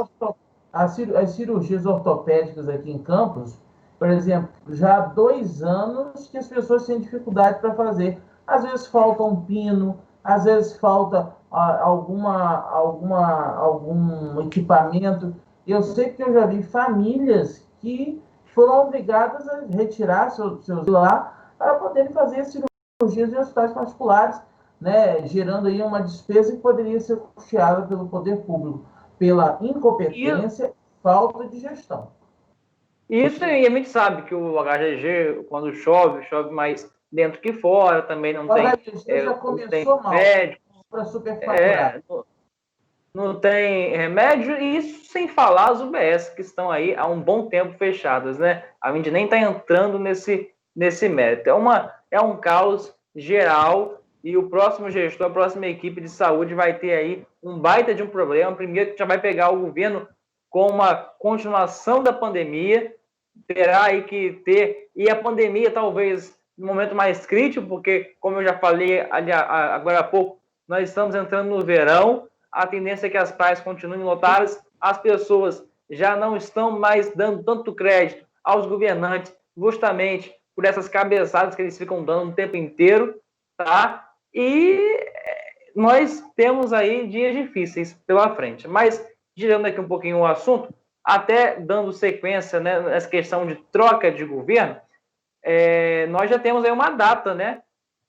As cirurgias ortopédicas aqui em Campos, por exemplo, já há 2 anos que as pessoas têm dificuldade para fazer. Às vezes falta um pino, às vezes falta algum equipamento. Eu sei que eu já vi famílias que foram obrigadas a retirar seus lá para poderem fazer cirurgias em hospitais particulares, né, gerando aí uma despesa que poderia ser custeada pelo poder público, pela incompetência e falta de gestão. Isso, e a gente sabe que o HGG, quando chove mais dentro que fora, também não tem. O HGG já começou mal, para superfaturar. Não tem remédio, e isso sem falar as UBS, que estão aí há um bom tempo fechadas, né? A gente nem está entrando nesse mérito. É um caos geral, e o próximo gestor, a próxima equipe de saúde vai ter aí um baita de um problema. Primeiro que já vai pegar o governo com uma continuação da pandemia, terá aí que ter, e a pandemia talvez no momento mais crítico, porque, como eu já falei agora há pouco, nós estamos entrando no verão, a tendência é que as praias continuem lotadas, as pessoas já não estão mais dando tanto crédito aos governantes, justamente por essas cabeçadas que eles ficam dando o tempo inteiro, tá? E nós temos aí dias difíceis pela frente. Mas, girando aqui um pouquinho o assunto, até dando sequência, né, nessa questão de troca de governo, nós já temos aí uma data, né,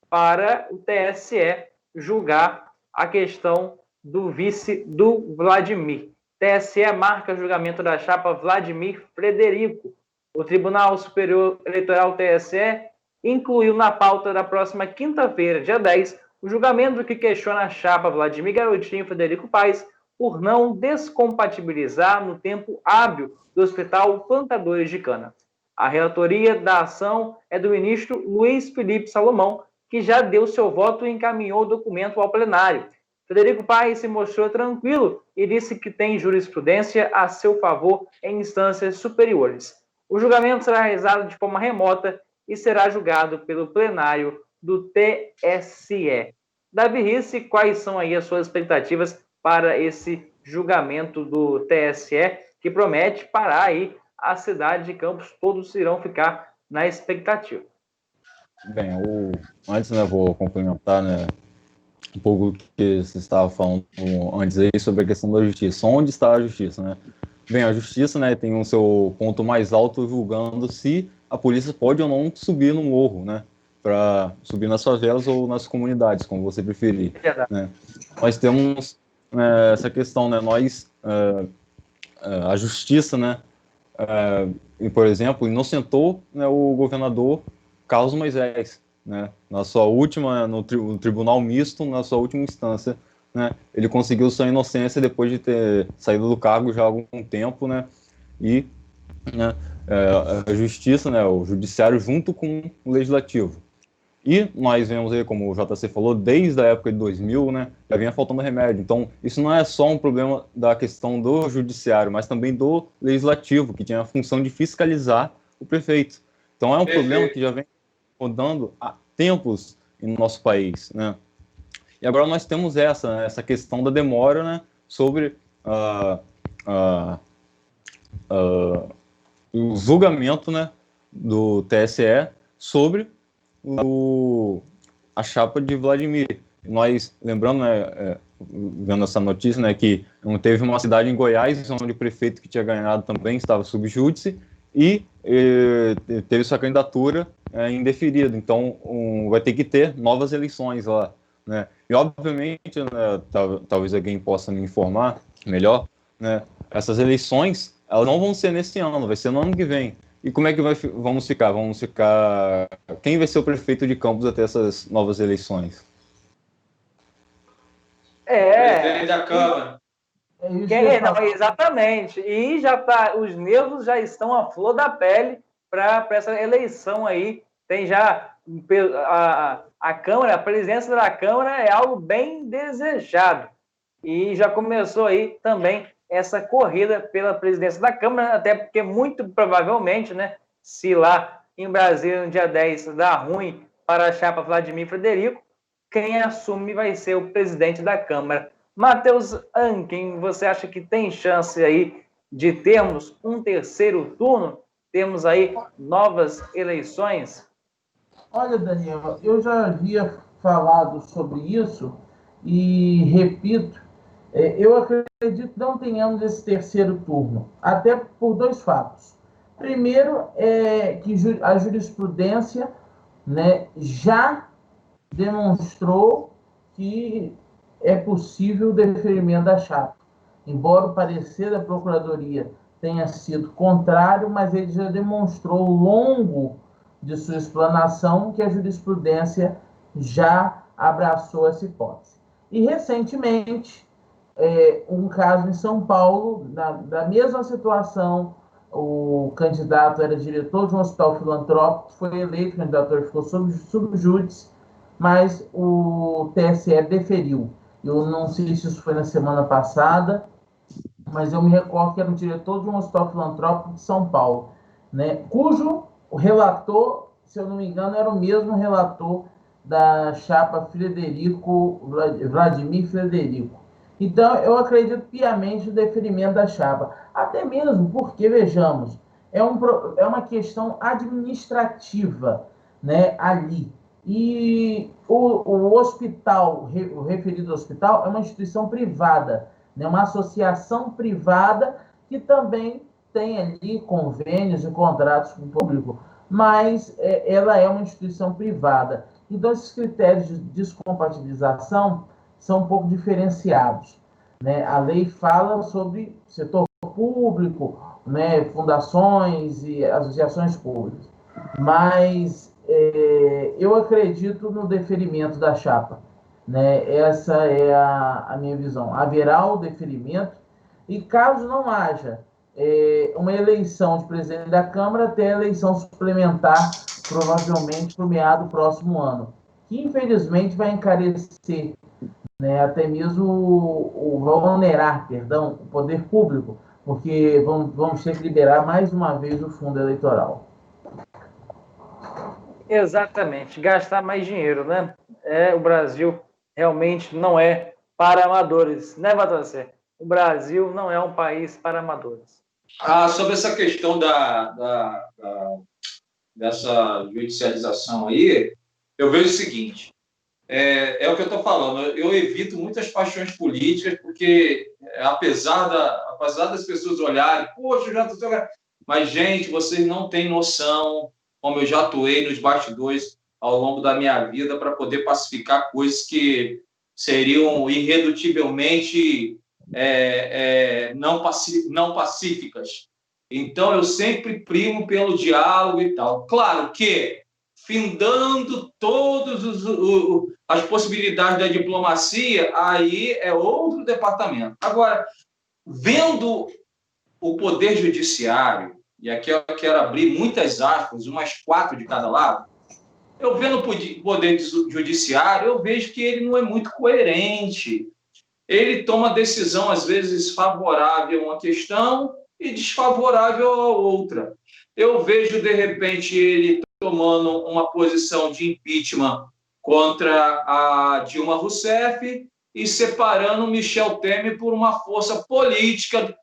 para o TSE julgar a questão do vice do Vladimir. TSE marca julgamento da chapa Vladimir Frederico. O Tribunal Superior Eleitoral TSE incluiu na pauta da próxima quinta-feira, dia 10, o julgamento que questiona a chapa Vladimir Garotinho Frederico Paes por não descompatibilizar no tempo hábil do Hospital Plantadores de Cana. A relatoria da ação é do ministro Luiz Felipe Salomão, que já deu seu voto e encaminhou o documento ao plenário. Frederico Paes se mostrou tranquilo e disse que tem jurisprudência a seu favor em instâncias superiores. O julgamento será realizado de forma remota e será julgado pelo plenário do TSE. Davi Risse, quais são aí as suas expectativas para esse julgamento do TSE, que promete parar aí a cidade de Campos? Todos irão ficar na expectativa. Bem, antes, né, vou complementar, né, um pouco que você estava falando antes aí sobre a questão da justiça. Onde está a justiça, né? Bem, a justiça, né, tem o seu ponto mais alto julgando se a polícia pode ou não subir no morro, né, para subir nas favelas ou nas comunidades, como você preferir. Né? Nós temos essa questão, né, a justiça, né, por exemplo, inocentou, né, o governador Carlos Moisés, né, na sua última, no tribunal misto, na sua última instância, né, ele conseguiu sua inocência depois de ter saído do cargo já há algum tempo, né, e, né, a justiça, né, o judiciário junto com o legislativo. E nós vemos aí, como o JC falou, desde a época de 2000, né, já vinha faltando remédio. Então, isso não é só um problema da questão do judiciário, mas também do legislativo, que tinha a função de fiscalizar o prefeito. Então, é um problema que já vem rodando há tempos no nosso país, né? E agora nós temos essa questão da demora, né, sobre o julgamento, né, do TSE sobre a chapa de Vladimir. Nós, lembrando, né, vendo essa notícia, né, que teve uma cidade em Goiás, onde o prefeito que tinha ganhado também estava sob júdice e teve sua candidatura indeferida. Então, vai ter que ter novas eleições lá né? E, obviamente, né, talvez alguém possa me informar melhor, né? Essas eleições, elas não vão ser nesse ano, vai ser no ano que vem. E como é que vamos ficar? Vamos ficar... Quem vai ser o prefeito de Campos até essas novas eleições? Presidente da Câmara. Não, exatamente. E já tá, os nervos já estão à flor da pele para essa eleição aí. Tem já a Câmara, a presença da Câmara é algo bem desejado. E já começou aí também essa corrida pela presidência da Câmara, até porque muito provavelmente, né, se lá em Brasília no dia 10 dá ruim para a chapa Vladimir Frederico, quem assume vai ser o presidente da Câmara. Matheus Anken, você acha que tem chance aí de termos um terceiro turno? Temos aí novas eleições? Olha, Daniel, eu já havia falado sobre isso e repito, eu acredito que não tenhamos esse terceiro turno, até por dois fatos. Primeiro, é que a jurisprudência, né, já demonstrou que é possível o deferimento da chapa. Embora o parecer da Procuradoria tenha sido contrário, mas ele já demonstrou ao longo de sua explanação que a jurisprudência já abraçou essa hipótese. E, recentemente, um caso em São Paulo, da mesma situação, o candidato era diretor de um hospital filantrópico, foi eleito, o candidato ficou sob júdice, mas o TSE deferiu. Eu não sei se isso foi na semana passada, mas eu me recordo que era o diretor de um hospital filantrópico de São Paulo, né, cujo relator, se eu não me engano, era o mesmo relator da chapa Vladimir Frederico. Então, eu acredito piamente no deferimento da chapa. Até mesmo porque, vejamos, é uma questão administrativa, né, ali. E o hospital, o referido hospital, é uma instituição privada, né, uma associação privada que também tem ali convênios e contratos com o público, mas ela é uma instituição privada. Então, esses critérios de descompatibilização são um pouco diferenciados, né? A lei fala sobre setor público, né, fundações e associações públicas, mas eu acredito no deferimento da chapa, né? Essa é a minha visão. Haverá o deferimento e caso não haja uma eleição de presidente da Câmara, até a eleição suplementar, provavelmente por meado do próximo ano, que infelizmente vai encarecer, né, até mesmo vai onerar, perdão, o poder público, porque vamos ter que liberar mais uma vez o fundo eleitoral. Exatamente, gastar mais dinheiro, né? O Brasil realmente não é para amadores, né, Batacê? O Brasil não é um país para amadores. Sobre essa questão dessa judicialização aí, eu vejo o seguinte, é o que eu estou falando, eu evito muitas paixões políticas, porque apesar das pessoas olharem, poxa, eu já estou... Mas, gente, vocês não têm noção como eu já atuei nos bastidores ao longo da minha vida para poder pacificar coisas que seriam irredutivelmente não pacíficas. Então, eu sempre primo pelo diálogo e tal. Claro que, findando todas as possibilidades da diplomacia, aí é outro departamento. Agora, vendo o Poder Judiciário, e aqui eu quero abrir muitas aspas, umas 4 de cada lado, eu vendo o Poder Judiciário, eu vejo que ele não é muito coerente. Ele toma decisão, às vezes, favorável a uma questão e desfavorável a outra. Eu vejo, de repente, ele tomando uma posição de impeachment contra a Dilma Rousseff e separando Michel Temer por uma força política,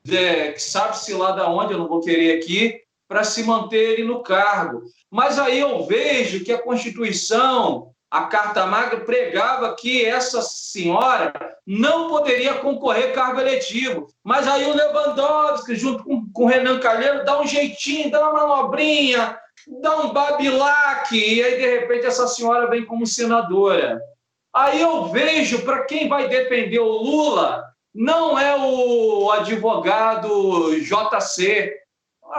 que sabe-se lá de onde, eu não vou querer aqui, para se manter ele no cargo. Mas aí eu vejo que a Constituição, a Carta Magna, pregava que essa senhora não poderia concorrer cargo eletivo. Mas aí o Lewandowski, junto com o Renan Calheiros, dá um jeitinho, dá uma manobrinha, dá um babilaque, e aí, de repente, essa senhora vem como senadora. Aí eu vejo, para quem vai defender o Lula, não é o advogado JC.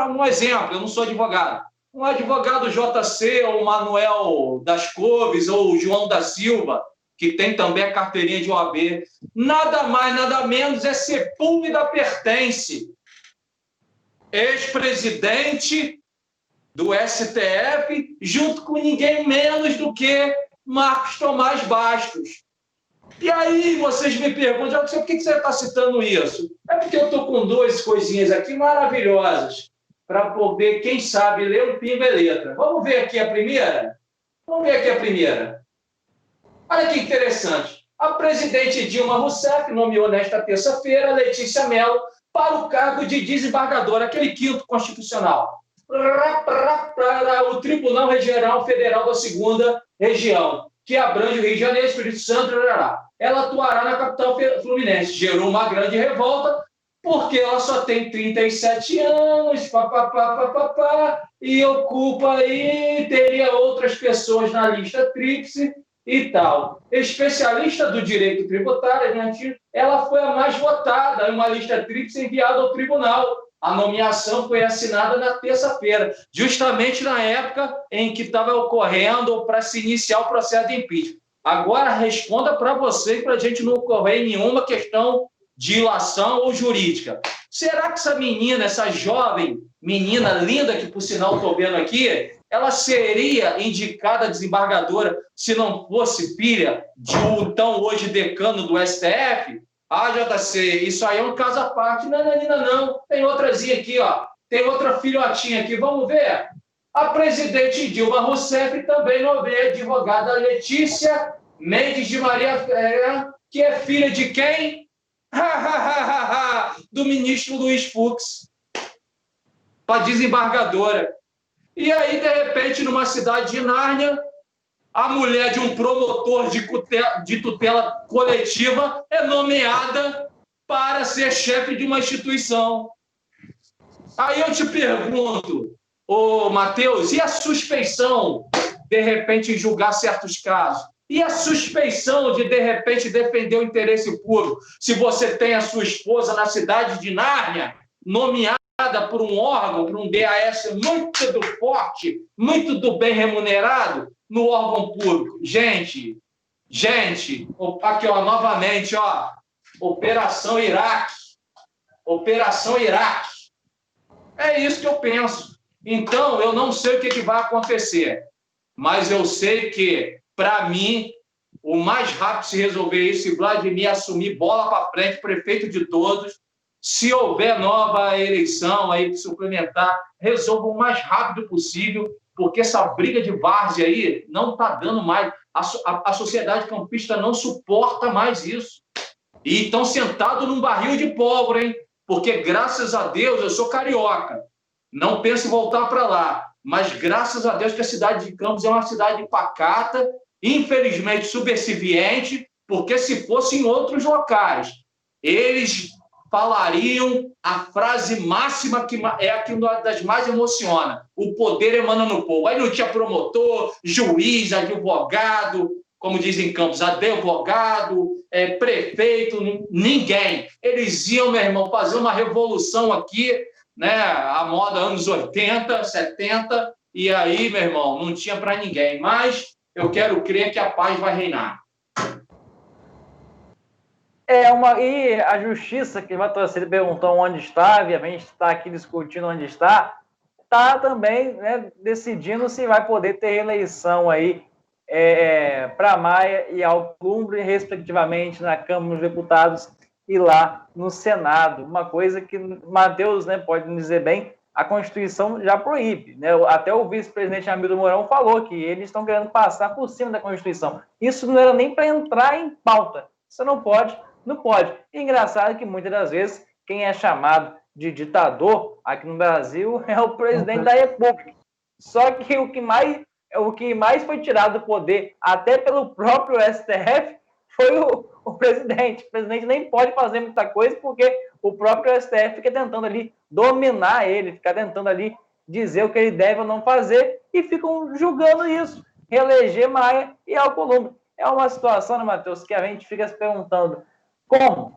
Um exemplo, eu não sou advogado. Um advogado JC, ou Manuel das Couves, ou João da Silva, que tem também a carteirinha de OAB. Nada mais, nada menos é Sepúlveda Pertence, ex-presidente do STF, junto com ninguém menos do que Marcos Tomás Bastos. E aí vocês me perguntam, por que você está citando isso? É porque eu estou com duas coisinhas aqui maravilhosas para poder, quem sabe, ler um pingo e letra. Vamos ver aqui a primeira? Olha que interessante. A presidente Dilma Rousseff nomeou nesta terça-feira Letícia Mello para o cargo de desembargadora, aquele quinto constitucional. O Tribunal Regional Federal da Segunda Região, que abrange o Rio de Janeiro, Espírito Santo, ela atuará na capital fluminense. Gerou uma grande revolta, porque ela só tem 37 anos, e ocupa aí, teria outras pessoas na lista tríplice e tal. Especialista do direito tributário, ela foi a mais votada em uma lista tríplice enviada ao tribunal. A nomeação foi assinada na terça-feira, justamente na época em que estava ocorrendo para se iniciar o processo de impeachment. Agora, responda para você, para a gente não ocorrer nenhuma questão de ilação ou jurídica. Será que essa menina, essa jovem menina linda, que por sinal estou vendo aqui, ela seria indicada desembargadora se não fosse filha de um, então, hoje decano do STF? Ah, JC, isso aí é um caso à parte. Não. Tem outrazinha aqui, ó. Tem outra filhotinha aqui. Vamos ver? A presidente Dilma Rousseff também nomeia a advogada Letícia Mendes de Maria, que é filha de quem? Do ministro Luiz Fux, para desembargadora. E aí, de repente, numa cidade de Nárnia, a mulher de um promotor de tutela coletiva é nomeada para ser chefe de uma instituição. Aí eu te pergunto, Matheus, e a suspeição, de repente, em julgar certos casos? E a suspeição de repente, defender o interesse público? Se você tem a sua esposa na cidade de Nárnia, nomeada por um órgão, por um DAS muito do forte, muito do bem remunerado, no órgão público. Gente, aqui, ó, novamente, ó, Operação Iraque. É isso que eu penso. Então, eu não sei o que vai acontecer, mas eu sei que, para mim, o mais rápido se resolver isso, se Vladimir assumir bola para frente, prefeito de todos, se houver nova eleição aí suplementar, resolva o mais rápido possível, porque essa briga de várzea aí não está dando mais. A sociedade campista não suporta mais isso. E estão sentados num barril de pólvora, hein? Porque, graças a Deus, eu sou carioca. Não penso em voltar para lá. Mas, graças a Deus, que a cidade de Campos é uma cidade pacata, infelizmente subserviente, porque se fosse em outros locais, eles falariam a frase máxima, que é a que das mais emociona: o poder emana no povo. Aí não tinha promotor, juiz, advogado, como dizem em Campos, advogado, prefeito, ninguém. Eles iam, meu irmão, fazer uma revolução aqui, né, a moda anos 80, 70, e aí, meu irmão, não tinha para ninguém. Mas eu quero crer que a paz vai reinar. E a justiça, que vai torcer, perguntou onde está, obviamente está aqui discutindo onde está também, né, decidindo se vai poder ter reeleição aí para Maia e Alcolumbre, respectivamente, na Câmara dos Deputados e lá no Senado. Uma coisa que Matheus, né, pode dizer bem, a Constituição já proíbe, né? Até o vice-presidente Hamilton Mourão falou que eles estão querendo passar por cima da Constituição. Isso não era nem para entrar em pauta. Você não pode. E engraçado que muitas das vezes quem é chamado de ditador aqui no Brasil é o presidente da República. Só que o que mais foi tirado do poder, até pelo próprio STF, foi o presidente. O presidente nem pode fazer muita coisa porque o próprio STF fica tentando ali dominar ele, fica tentando ali dizer o que ele deve ou não fazer e ficam julgando isso, reeleger Maia e Alcolumbre. É uma situação, né, Matheus, que a gente fica se perguntando como?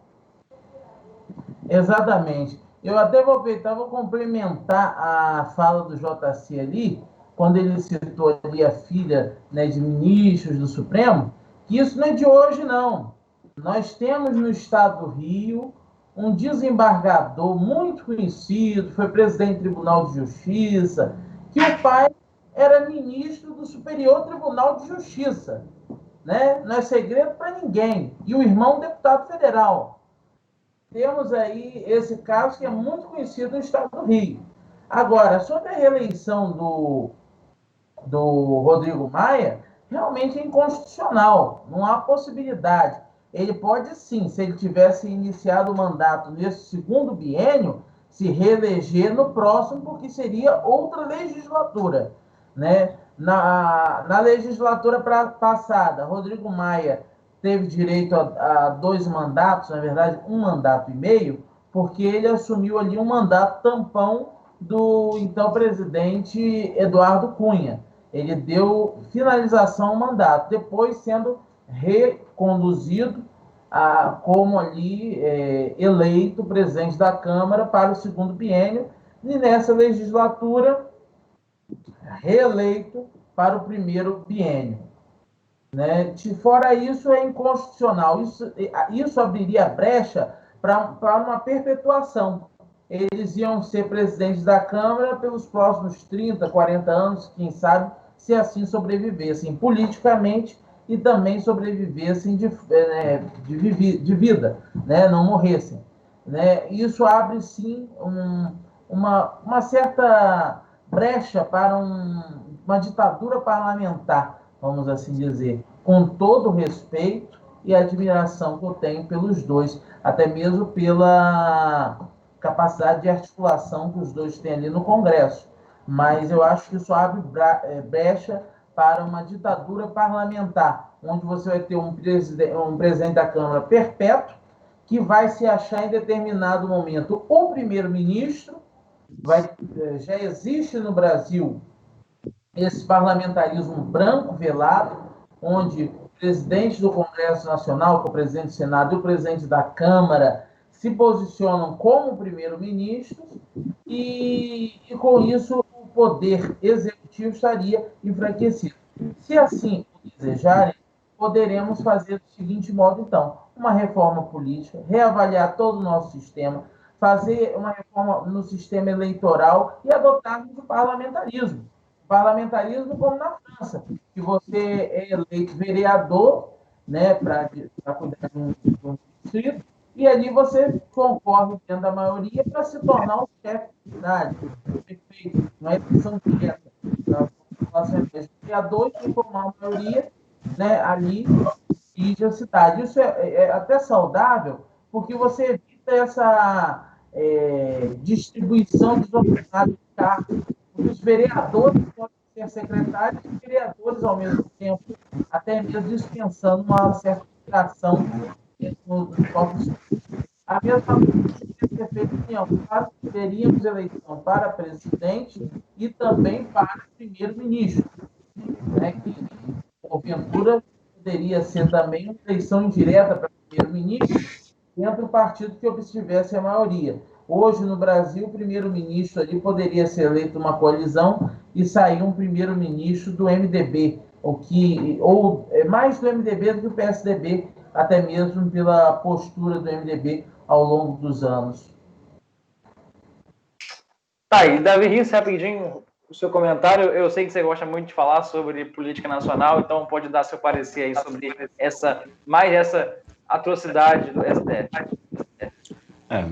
Exatamente. Eu até vou aproveitar, vou complementar a fala do JC ali, quando ele citou ali a filha, né, de ministros do Supremo, que isso não é de hoje, não. Nós temos no estado do Rio um desembargador muito conhecido, foi presidente do Tribunal de Justiça, que o pai era ministro do Superior Tribunal de Justiça, né? Não é segredo para ninguém. E o irmão deputado federal. Temos aí esse caso que é muito conhecido no estado do Rio. Agora, sobre a reeleição do Rodrigo Maia, realmente é inconstitucional, não há possibilidade. Ele pode sim, se ele tivesse iniciado o mandato nesse segundo biênio, se reeleger no próximo, porque seria outra legislatura, né? Na legislatura passada, Rodrigo Maia teve direito a 2 mandatos, na verdade, 1 mandato e meio, porque ele assumiu ali um mandato tampão do então presidente Eduardo Cunha. Ele deu finalização ao mandato, depois sendo reconduzido como ali eleito presidente da Câmara para o segundo biênio, e nessa legislatura reeleito para o primeiro biênio. Né? Fora isso, é inconstitucional. Isso abriria brecha para uma perpetuação. Eles iam ser presidentes da Câmara pelos próximos 30, 40 anos, quem sabe, se assim sobrevivessem politicamente e também sobrevivessem de vida, né? Não morressem. Né? Isso abre, sim, uma certa brecha para uma ditadura parlamentar, vamos assim dizer, com todo o respeito e admiração que eu tenho pelos dois, até mesmo pela capacidade de articulação que os dois têm ali no Congresso. Mas eu acho que isso abre brecha para uma ditadura parlamentar, onde você vai ter um presidente da Câmara perpétuo, que vai se achar em determinado momento o primeiro-ministro. Já existe no Brasil esse parlamentarismo branco velado, onde o presidente do Congresso Nacional, que é o presidente do Senado, e o presidente da Câmara se posicionam como primeiro-ministros e com isso o poder executivo estaria enfraquecido. Se assim o desejarem, poderemos fazer do seguinte modo, então, uma reforma política, reavaliar todo o nosso sistema, fazer uma reforma no sistema eleitoral e adotarmos o parlamentarismo. Parlamentarismo como na França, que você é eleito vereador, né, para cuidar de um distrito, e ali você concorre dentro da maioria para se tornar o chefe de cidade. Perfeito. Não é eleição direta. Os vereadores que formar a maioria, né, ali dirige a cidade. Isso é até saudável, porque você evita essa distribuição desordenada de cargos. Os vereadores podem ser secretários e vereadores ao mesmo tempo, até mesmo dispensando uma certa interação nos próprios. A mesma coisa que ser feita em União. Teríamos eleição para presidente e também para primeiro-ministro, né, que, porventura, poderia ser também uma eleição indireta para primeiro-ministro dentro do partido que obtivesse a maioria. Hoje, no Brasil, o primeiro-ministro ali poderia ser eleito uma coalizão e sair um primeiro-ministro do MDB, ou mais do MDB do que do PSDB, até mesmo pela postura do MDB ao longo dos anos. Tá, e Davi Rios, rapidinho, o seu comentário. Eu sei que você gosta muito de falar sobre política nacional, então pode dar seu parecer aí sobre essa atrocidade do STF.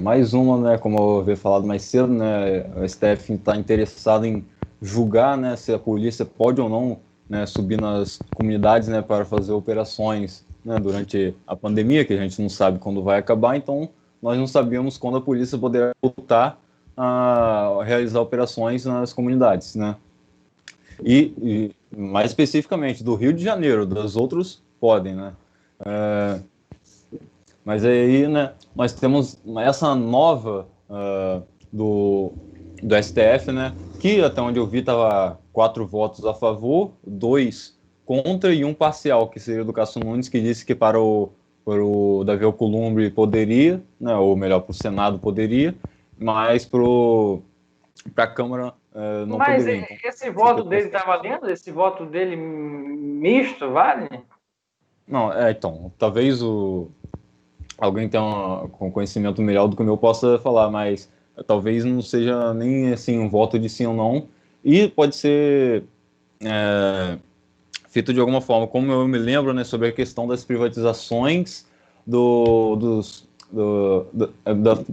Mais uma, né, como eu havia falado mais cedo, né, o STF está interessado em julgar, né, se a polícia pode ou não, né, subir nas comunidades, né, para fazer operações, né, durante a pandemia, que a gente não sabe quando vai acabar, então nós não sabíamos quando a polícia poderá voltar a realizar operações nas comunidades, né. E mais especificamente do Rio de Janeiro, dos outros podem, né. Mas aí, né, nós temos essa nova do STF, né, que até onde eu vi estava 4 votos a favor, 2 contra e um parcial, que seria do Cássio Nunes, que disse que para o Davi Alcolumbre poderia, né, ou melhor, para o Senado poderia, mas para a Câmara não Mas poderia. Então, esse voto dele está valendo? Esse voto dele misto, vale? Não, então, talvez alguém tenha com conhecimento melhor do que o meu possa falar, mas talvez não seja nem assim um voto de sim ou não, e pode ser feito de alguma forma, como eu me lembro, né, sobre a questão das privatizações da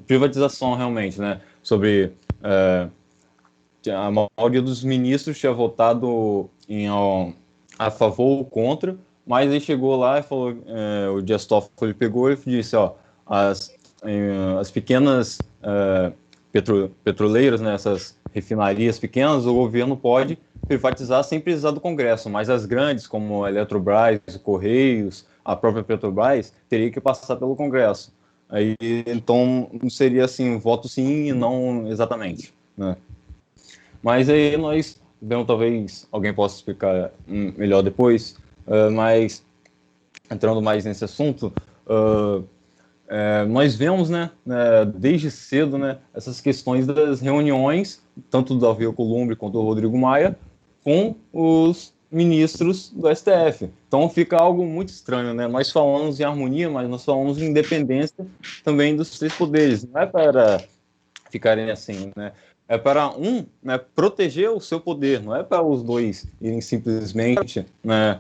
privatização realmente, né, sobre a maioria dos ministros tinha votado a favor ou contra, mas ele chegou lá e falou, o Dias Toffoli pegou e disse, as pequenas petroleiras, né, essas refinarias pequenas, o governo pode privatizar sem precisar do Congresso, mas as grandes, como a Eletrobras, Correios, a própria Petrobras, teria que passar pelo Congresso. Aí, então, seria assim, um voto sim e não exatamente, né? Mas aí nós vemos, talvez alguém possa explicar melhor depois, mas entrando mais nesse assunto, nós vemos, né, desde cedo, né, essas questões das reuniões, tanto do Davi Alcolumbre quanto do Rodrigo Maia, com os ministros do STF. Então fica algo muito estranho, né? Nós falamos em harmonia, mas nós falamos em independência também dos três poderes. Não é para ficarem assim, né? É para né, proteger o seu poder, não é para os dois irem simplesmente, né,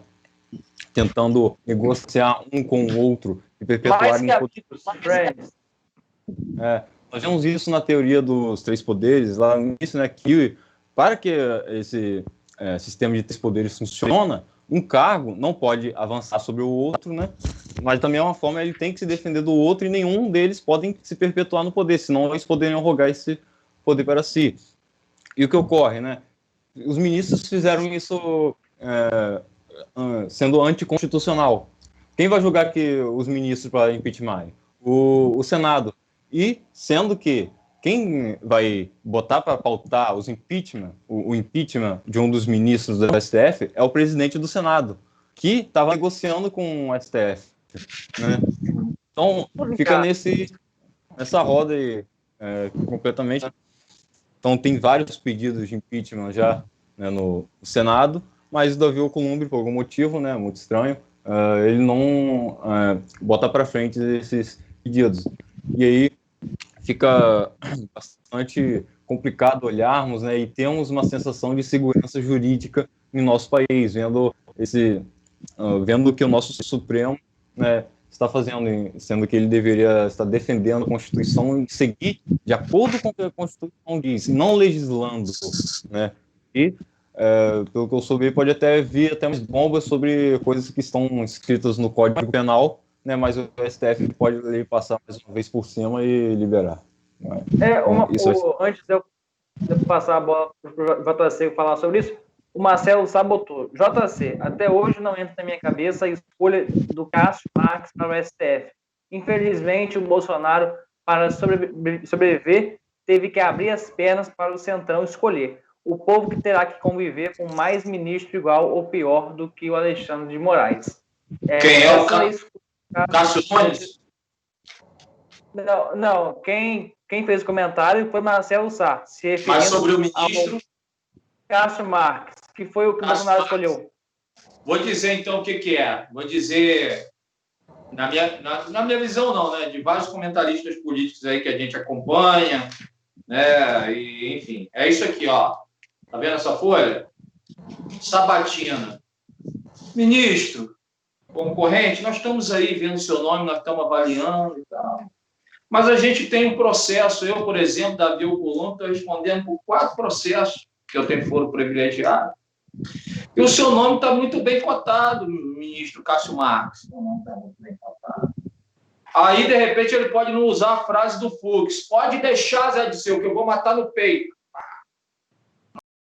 tentando negociar um com o outro e perpetuarem o poder. Nós vemos isso na teoria dos três poderes, lá no início, né, que para que esse sistema de três poderes funcione, um cargo não pode avançar sobre o outro, né? Mas também é uma forma, ele tem que se defender do outro e nenhum deles podem se perpetuar no poder, senão eles poderiam rogar esse poder para si. E o que ocorre, né? Os ministros fizeram isso sendo anticonstitucional. Quem vai julgar que os ministros para impeachment? O Senado. E sendo que quem vai botar para pautar os impeachment, o impeachment de um dos ministros do STF é o presidente do Senado, que estava negociando com o STF, né? Então, fica nessa roda aí, completamente. Então, tem vários pedidos de impeachment já, né, no Senado, mas o Davi Alcolumbre, por algum motivo, né, muito estranho, ele não bota para frente esses pedidos. E aí fica bastante complicado olharmos, né, e temos uma sensação de segurança jurídica em nosso país, vendo o que o nosso Supremo, né, está fazendo, sendo que ele deveria estar defendendo a Constituição e seguir de acordo com o que a Constituição diz, não legislando, né? E, pelo que eu soube, pode até vir até umas bombas sobre coisas que estão escritas no Código Penal, né? Mas o STF pode passar mais uma vez por cima e liberar. Antes de eu passar a bola para o JC falar sobre isso, o Marcelo sabotou. JC, até hoje não entra na minha cabeça a escolha do Cássio Marques para o STF. Infelizmente, o Bolsonaro, para sobreviver, teve que abrir as pernas para o Centrão escolher. O povo que terá que conviver com mais ministro igual ou pior do que o Alexandre de Moraes. Quem é o Cássio Nunes? Não. Quem fez o comentário foi Marcelo Sá. Mas sobre o ministro? Cássio Marques, que foi o que o Bolsonaro escolheu. Vou dizer, então, o que é. Vou dizer, na minha visão, não, né? De vários comentaristas políticos aí que a gente acompanha, né? E, enfim, é isso aqui, ó. Tá vendo essa folha? Sabatina. Ministro, concorrente, nós estamos aí vendo seu nome, nós estamos avaliando e tal. Mas a gente tem um processo, eu, por exemplo, Davi Alcolumbre, estou respondendo por 4 processos que eu tenho foro privilegiado. E o seu nome está muito bem cotado, ministro Cássio Marques. O nome está muito bem cotado. Aí, de repente, ele pode não usar a frase do Fux. Pode deixar, Zé Disseu, que eu vou matar no peito.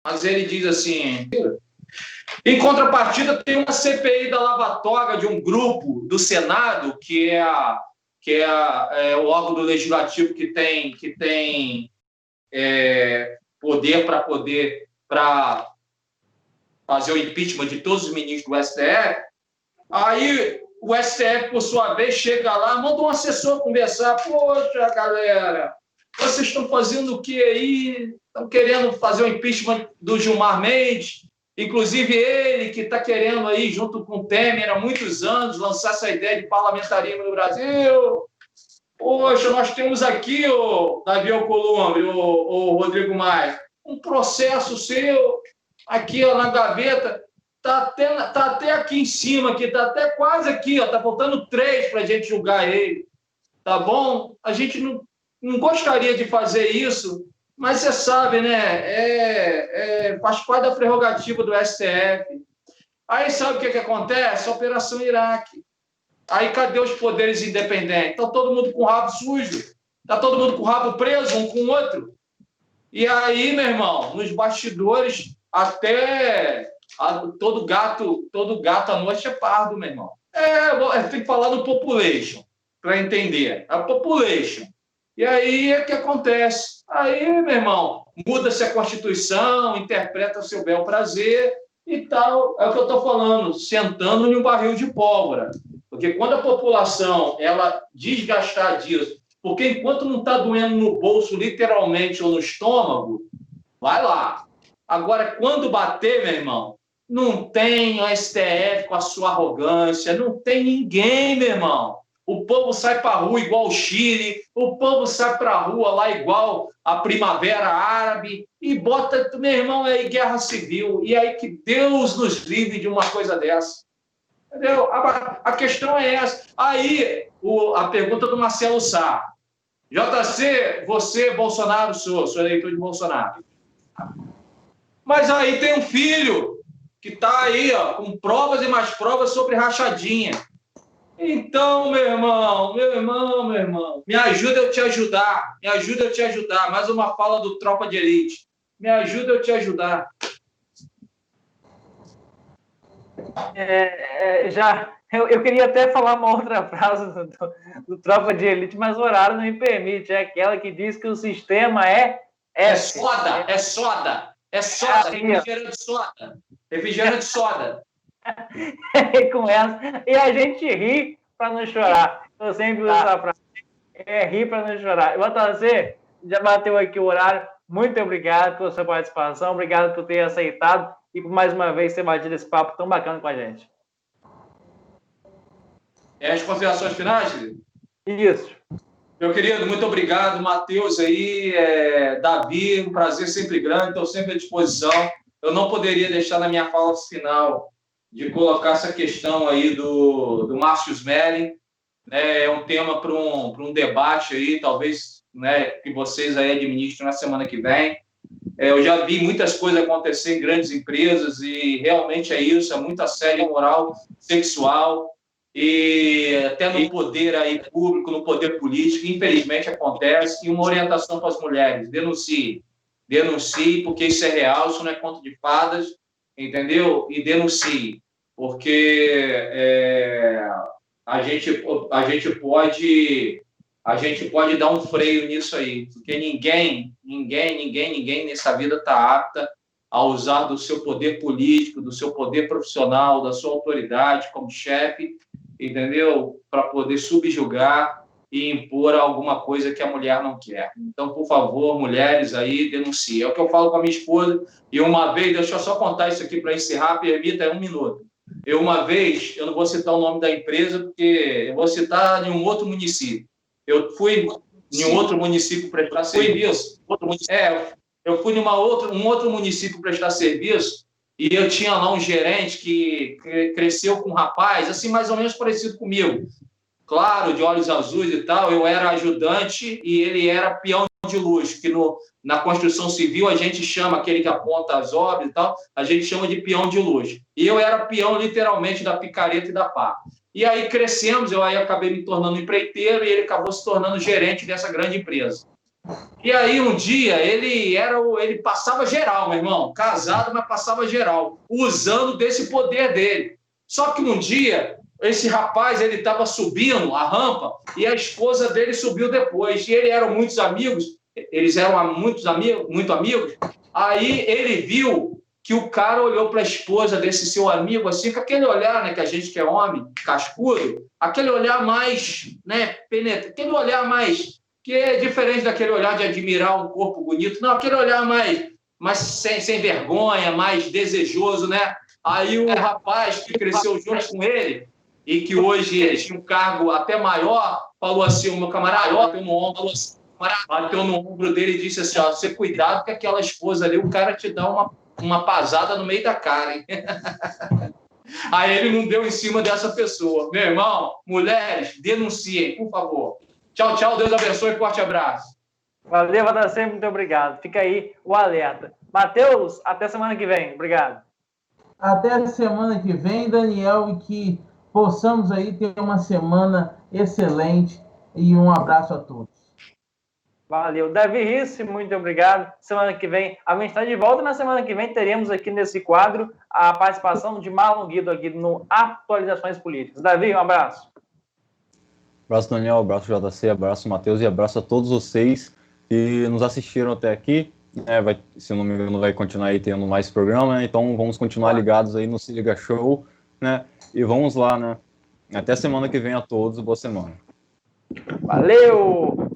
Mas ele diz assim... Em contrapartida, tem uma CPI da lavatória de um grupo do Senado, que é o órgão do Legislativo que tem poder para fazer o impeachment de todos os ministros do STF. Aí o STF, por sua vez, chega lá, manda um assessor conversar. Poxa, galera, vocês estão fazendo o que aí? Estão querendo fazer o impeachment do Gilmar Mendes, inclusive ele que está querendo aí, junto com o Temer, há muitos anos, lançar essa ideia de parlamentarismo no Brasil. Poxa, nós temos aqui, Davi Alcolumbre, o Rodrigo Maia, um processo seu aqui ó, na gaveta, tá até aqui em cima, está até quase aqui, está faltando 3 para a gente julgar ele, tá bom? A gente não gostaria de fazer isso, mas você sabe, né? Faz parte da prerrogativa do STF. Aí sabe o que acontece? A Operação Iraque. Aí cadê os poderes independentes? Está todo mundo com o rabo sujo, está todo mundo com o rabo preso um com o outro. E aí, meu irmão, nos bastidores, até todo gato à noite é pardo, meu irmão. Tem que falar do population, para entender. A population. E aí é que acontece. Aí, meu irmão, muda-se a Constituição, interpreta seu bel prazer e tal. É o que eu estou falando, sentando em um barril de pólvora. Porque quando a população ela desgastar disso, porque enquanto não está doendo no bolso, literalmente, ou no estômago, vai lá. Agora, quando bater, meu irmão, não tem o STF com a sua arrogância, não tem ninguém, meu irmão. O povo sai para a rua igual o Chile, o povo sai para a rua lá igual a Primavera Árabe e bota, meu irmão, aí guerra civil. E aí que Deus nos livre de uma coisa dessa. Entendeu? A questão é essa. Aí, a pergunta do Marcelo Sá. JC, você, Bolsonaro, sou eleitor de Bolsonaro. Mas aí tem um filho que está aí, ó, com provas e mais provas sobre rachadinha. Então, meu irmão, me ajuda eu te ajudar, mais uma fala do Tropa de Elite, me ajuda eu te ajudar. Eu queria até falar uma outra frase do Tropa de Elite, mas o horário não me permite, é aquela que diz que o sistema é soda, refrigerante de soda. Com essa. E a gente ri para não chorar. Eu sempre uso essa frase. Rir para não chorar. JC, já bateu aqui o horário. Muito obrigado pela sua participação. Obrigado por ter aceitado e por mais uma vez ter batido esse papo tão bacana com a gente. As considerações finais, querido? Isso. Meu querido, muito obrigado. Matheus aí, Davi, um prazer sempre grande. Estou sempre à disposição. Eu não poderia deixar na minha fala final de colocar essa questão aí do Márcio Smelling, né? É um tema para um debate aí, talvez, né, que vocês aí administram na semana que vem. Eu já vi muitas coisas acontecer em grandes empresas e realmente é isso, é muita assédio moral, sexual e até no poder aí público, no poder político, infelizmente acontece. E uma orientação para as mulheres: denuncie, porque isso é real, isso não é conto de fadas, entendeu? E denuncie, porque a gente pode dar um freio nisso aí, porque ninguém nessa vida está apta a usar do seu poder político, do seu poder profissional, da sua autoridade como chefe, entendeu? Para poder subjugar e impor alguma coisa que a mulher não quer. Então, por favor, mulheres aí, denunciem. É o que eu falo com a minha esposa. E uma vez, deixa eu só contar isso aqui para encerrar, permita, 1 minuto. Uma vez, eu não vou citar o nome da empresa, porque eu vou citar em um outro município. Eu fui em um outro município prestar serviço. Eu fui em um outro município prestar serviço e eu tinha lá um gerente que cresceu com um rapaz, assim, mais ou menos parecido comigo. Claro, de olhos azuis e tal. Eu era ajudante e ele era peão de luz, que na construção civil a gente chama, aquele que aponta as obras e tal, a gente chama de peão de luz. E eu era peão, literalmente, da picareta e da pá. E aí crescemos, eu aí acabei me tornando empreiteiro e ele acabou se tornando gerente dessa grande empresa. E aí um dia ele passava geral, meu irmão, casado, mas passava geral, usando desse poder dele. Só que um dia esse rapaz, ele estava subindo a rampa e a esposa dele subiu depois. E eles eram muito amigos. Aí ele viu que o cara olhou para a esposa desse seu amigo, assim, com aquele olhar, né, que a gente que é homem, cascudo, aquele olhar mais, né, penetrante, aquele olhar mais, que é diferente daquele olhar de admirar um corpo bonito, não, aquele olhar mais sem vergonha, mais desejoso, né? Aí o rapaz que cresceu junto com ele e que hoje tinha um cargo até maior, falou assim, o meu camarada, bateu no ombro dele e disse assim, ó, você cuidado que aquela esposa ali, o cara te dá uma pasada no meio da cara, hein? Aí ele não deu em cima dessa pessoa. Meu irmão, mulheres, denunciem, por favor. Tchau, tchau, Deus abençoe, forte abraço. Valeu, Vadacê, muito obrigado. Fica aí o alerta. Matheus, até semana que vem. Obrigado. Até a semana que vem, Daniel, e que possamos aí ter uma semana excelente e um abraço a todos. Valeu. Davi Risse, muito obrigado. Semana que vem, a gente está de volta. Na semana que vem, teremos aqui nesse quadro a participação de Marlon Guido aqui no Atualizações Políticas. Davi, um abraço. Abraço, Daniel. Abraço, JC. Abraço, Matheus. E abraço a todos vocês que nos assistiram até aqui. Se eu não me engano, vai continuar aí tendo mais programa, né? Então vamos continuar ligados aí no Se Liga Show, né? E vamos lá, né? Até semana que vem a todos. Boa semana. Valeu!